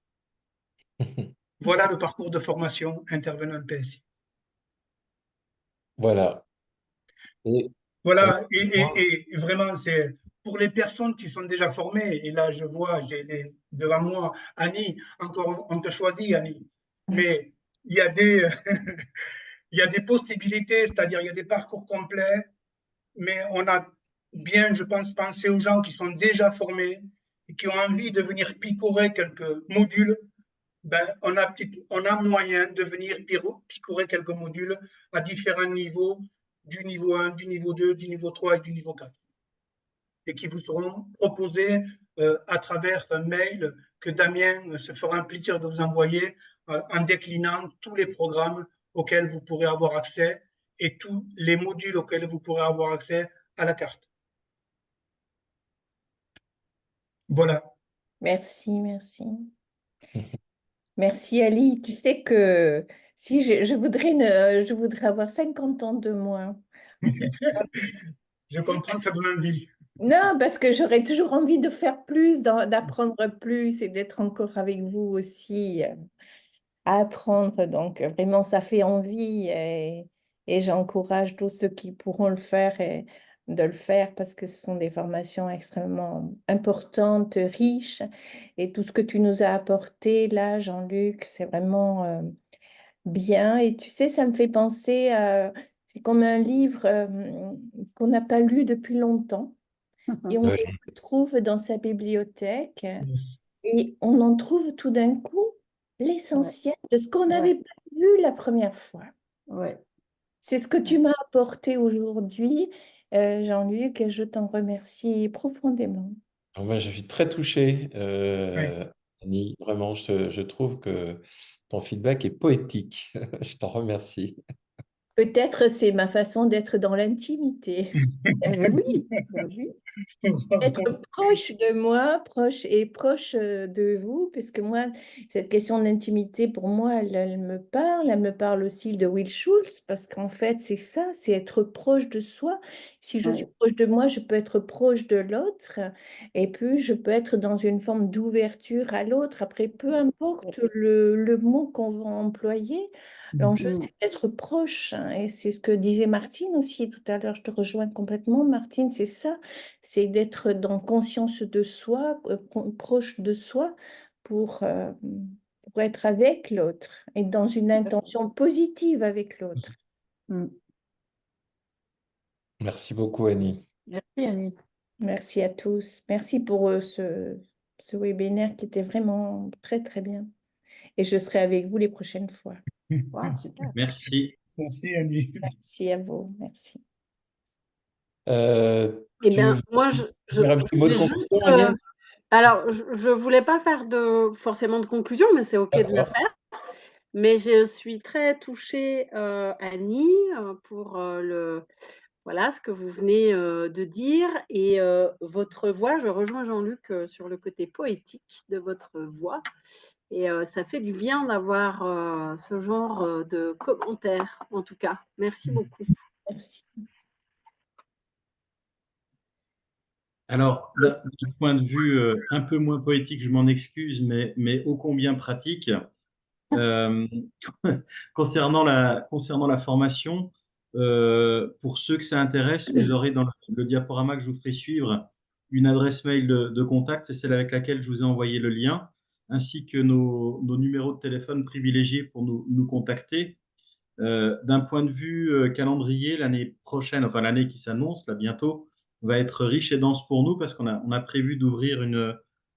Voilà le parcours de formation intervenant PSI. Voilà. Et, voilà, et vraiment, c'est pour les personnes qui sont déjà formées, et là je vois, j'ai devant moi Annie, encore on te choisit Annie, mais il y a des, il y a des possibilités, c'est-à-dire il y a des parcours complets, mais on a bien, je pense, pensé aux gens qui sont déjà formés et qui ont envie de venir picorer quelques modules. Ben, on a moyen de venir picorer quelques modules à différents niveaux, du niveau 1, du niveau 2, du niveau 3 et du niveau 4. Et qui vous seront proposés à travers un mail que Damien se fera un plaisir de vous envoyer en déclinant tous les programmes auxquels vous pourrez avoir accès et tous les modules auxquels vous pourrez avoir accès à la carte. Voilà. Merci, merci. Merci Ali. Tu sais que si je voudrais avoir 50 ans de moins. Je comprends que ça donne envie. Non, parce que j'aurais toujours envie de faire plus, d'apprendre plus et d'être encore avec vous aussi à apprendre. Donc vraiment, ça fait envie. et j'encourage tous ceux qui pourront le faire et de le faire parce que ce sont des formations extrêmement importantes, riches, et tout ce que tu nous as apporté là, Jean-Luc, c'est vraiment bien. Et tu sais, ça me fait penser à... C'est comme un livre qu'on n'a pas lu depuis longtemps et on Oui. le trouve dans sa bibliothèque et on en trouve tout d'un coup Ouais, l'essentiel de ce qu'on ouais, n'avait pas vu la première fois. ouais, C'est ce que tu ouais. m'as apporté aujourd'hui, Jean-Luc, et je t'en remercie profondément. Alors, moi, je suis très touché, Oui. Annie. Vraiment, je trouve que ton feedback est poétique. Je t'en remercie. Peut-être c'est ma façon d'être dans l'intimité. Oui, oui. Être proche de moi, proche de vous, puisque moi, cette question d'intimité, pour moi, elle me parle aussi de Will Schultz, parce qu'en fait, c'est ça, c'est être proche de soi. Si je suis Ouais, proche de moi, je peux être proche de l'autre, et puis je peux être dans une forme d'ouverture à l'autre. Après, peu importe le mot qu'on va employer, l'enjeu, mm, c'est d'être proche, hein, et c'est ce que disait Martine aussi tout à l'heure, je te rejoins complètement, Martine, c'est ça, c'est d'être dans conscience de soi, proche de soi pour être avec l'autre et dans une intention positive avec l'autre. mm. Merci beaucoup, Annie. Merci, Annie. Merci à tous. Merci pour ce webinaire qui était vraiment très, très bien. Et je serai avec vous les prochaines fois. Wow, super. Merci. Merci, Annie. Merci à vous. Merci. Eh Tu bien, veux moi, dire un petit mot de voulais juste. conclusion, Agnès? Alors, je voulais pas faire forcément de conclusion, mais c'est OK de la D'accord. faire. Mais je suis très touchée, Annie, pour voilà, ce que vous venez de dire. Et votre voix, je rejoins Jean-Luc sur le côté poétique de votre voix. Et ça fait du bien d'avoir ce genre de commentaires, en tout cas. Merci beaucoup. Merci. Alors, d'un point de vue un peu moins poétique, je m'en excuse, mais ô combien pratique, euh, concernant la formation, pour ceux que ça intéresse, vous aurez dans le diaporama que je vous ferai suivre une adresse mail de contact, c'est celle avec laquelle je vous ai envoyé le lien, ainsi que nos numéros de téléphone privilégiés pour nous contacter. D'un point de vue calendrier, l'année prochaine, enfin l'année qui s'annonce, là bientôt, va être riche et dense pour nous parce on a prévu d'ouvrir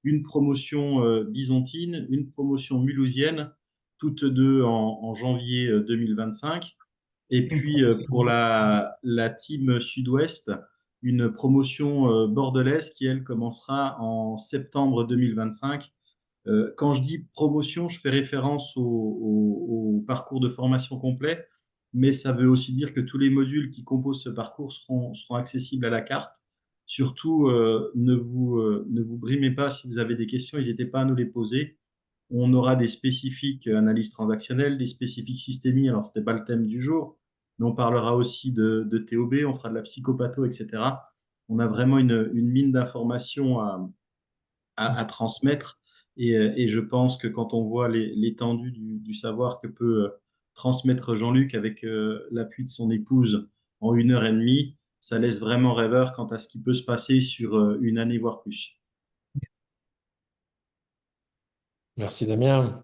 une promotion byzantine, une promotion mulhousienne, toutes deux en janvier 2025. Et puis pour la team sud-ouest, une promotion bordelaise qui, elle, commencera en septembre 2025. Quand je dis promotion, je fais référence au parcours de formation complet, mais ça veut aussi dire que tous les modules qui composent ce parcours seront accessibles à la carte. Surtout, ne vous brimez pas si vous avez des questions, n'hésitez pas à nous les poser. On aura des spécifiques analyse transactionnelle, des spécifiques systémie, alors ce n'était pas le thème du jour, mais on parlera aussi de TOB, on fera de la psychopatho, etc. On a vraiment une mine d'informations à transmettre. Et je pense que quand on voit l'étendue du savoir que peut transmettre Jean-Luc avec l'appui de son épouse en 1 heure et demie, ça laisse vraiment rêveur quant à ce qui peut se passer sur une année, voire plus. Merci, Damien.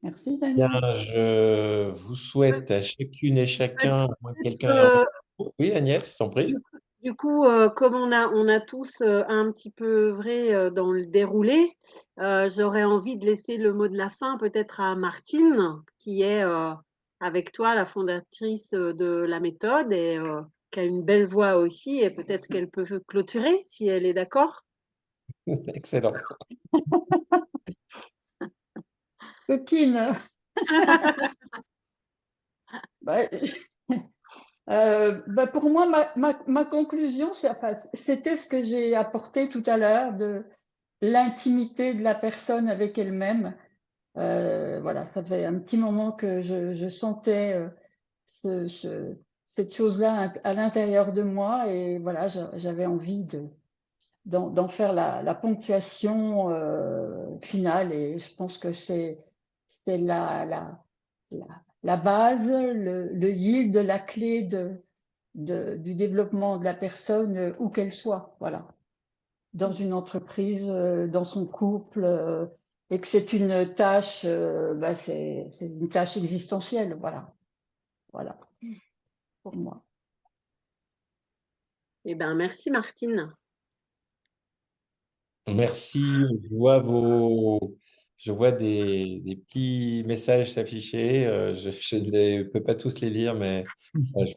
Merci, Bien, Daniel. je vous souhaite à chacune et chacun, à moins que quelqu'un ait Euh, Oui, Agnès, je t'en Du prie. coup, comme on a tous un petit peu œuvré dans le déroulé, j'aurais envie de laisser le mot de la fin peut-être à Martine, qui est avec toi la fondatrice de la méthode et qui a une belle voix aussi, et peut-être qu'elle peut clôturer si elle est d'accord. Excellent. Coquine. Bah, bah, pour moi, ma conclusion, enfin, c'était ce que j'ai apporté tout à l'heure de l'intimité de la personne avec elle-même. Voilà, ça fait un petit moment que je sentais cette chose-là à l'intérieur de moi, et voilà, j'avais envie d'en faire la ponctuation finale, et je pense que c'est la la base, le yield, la clé du développement de la personne, où qu'elle soit, voilà. Dans une entreprise, dans son couple, et que c'est une tâche, c'est une tâche existentielle, voilà. Voilà, pour moi. Eh ben, merci Martine. Merci. Je vois des petits messages s'afficher. Je ne peux pas tous les lire, mais je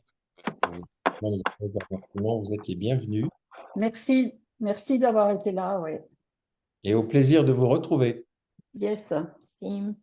vous demande des remerciements. Vous êtes les bienvenus Merci, merci d'avoir été là, ouais. et au plaisir de vous retrouver. Yes. Sim.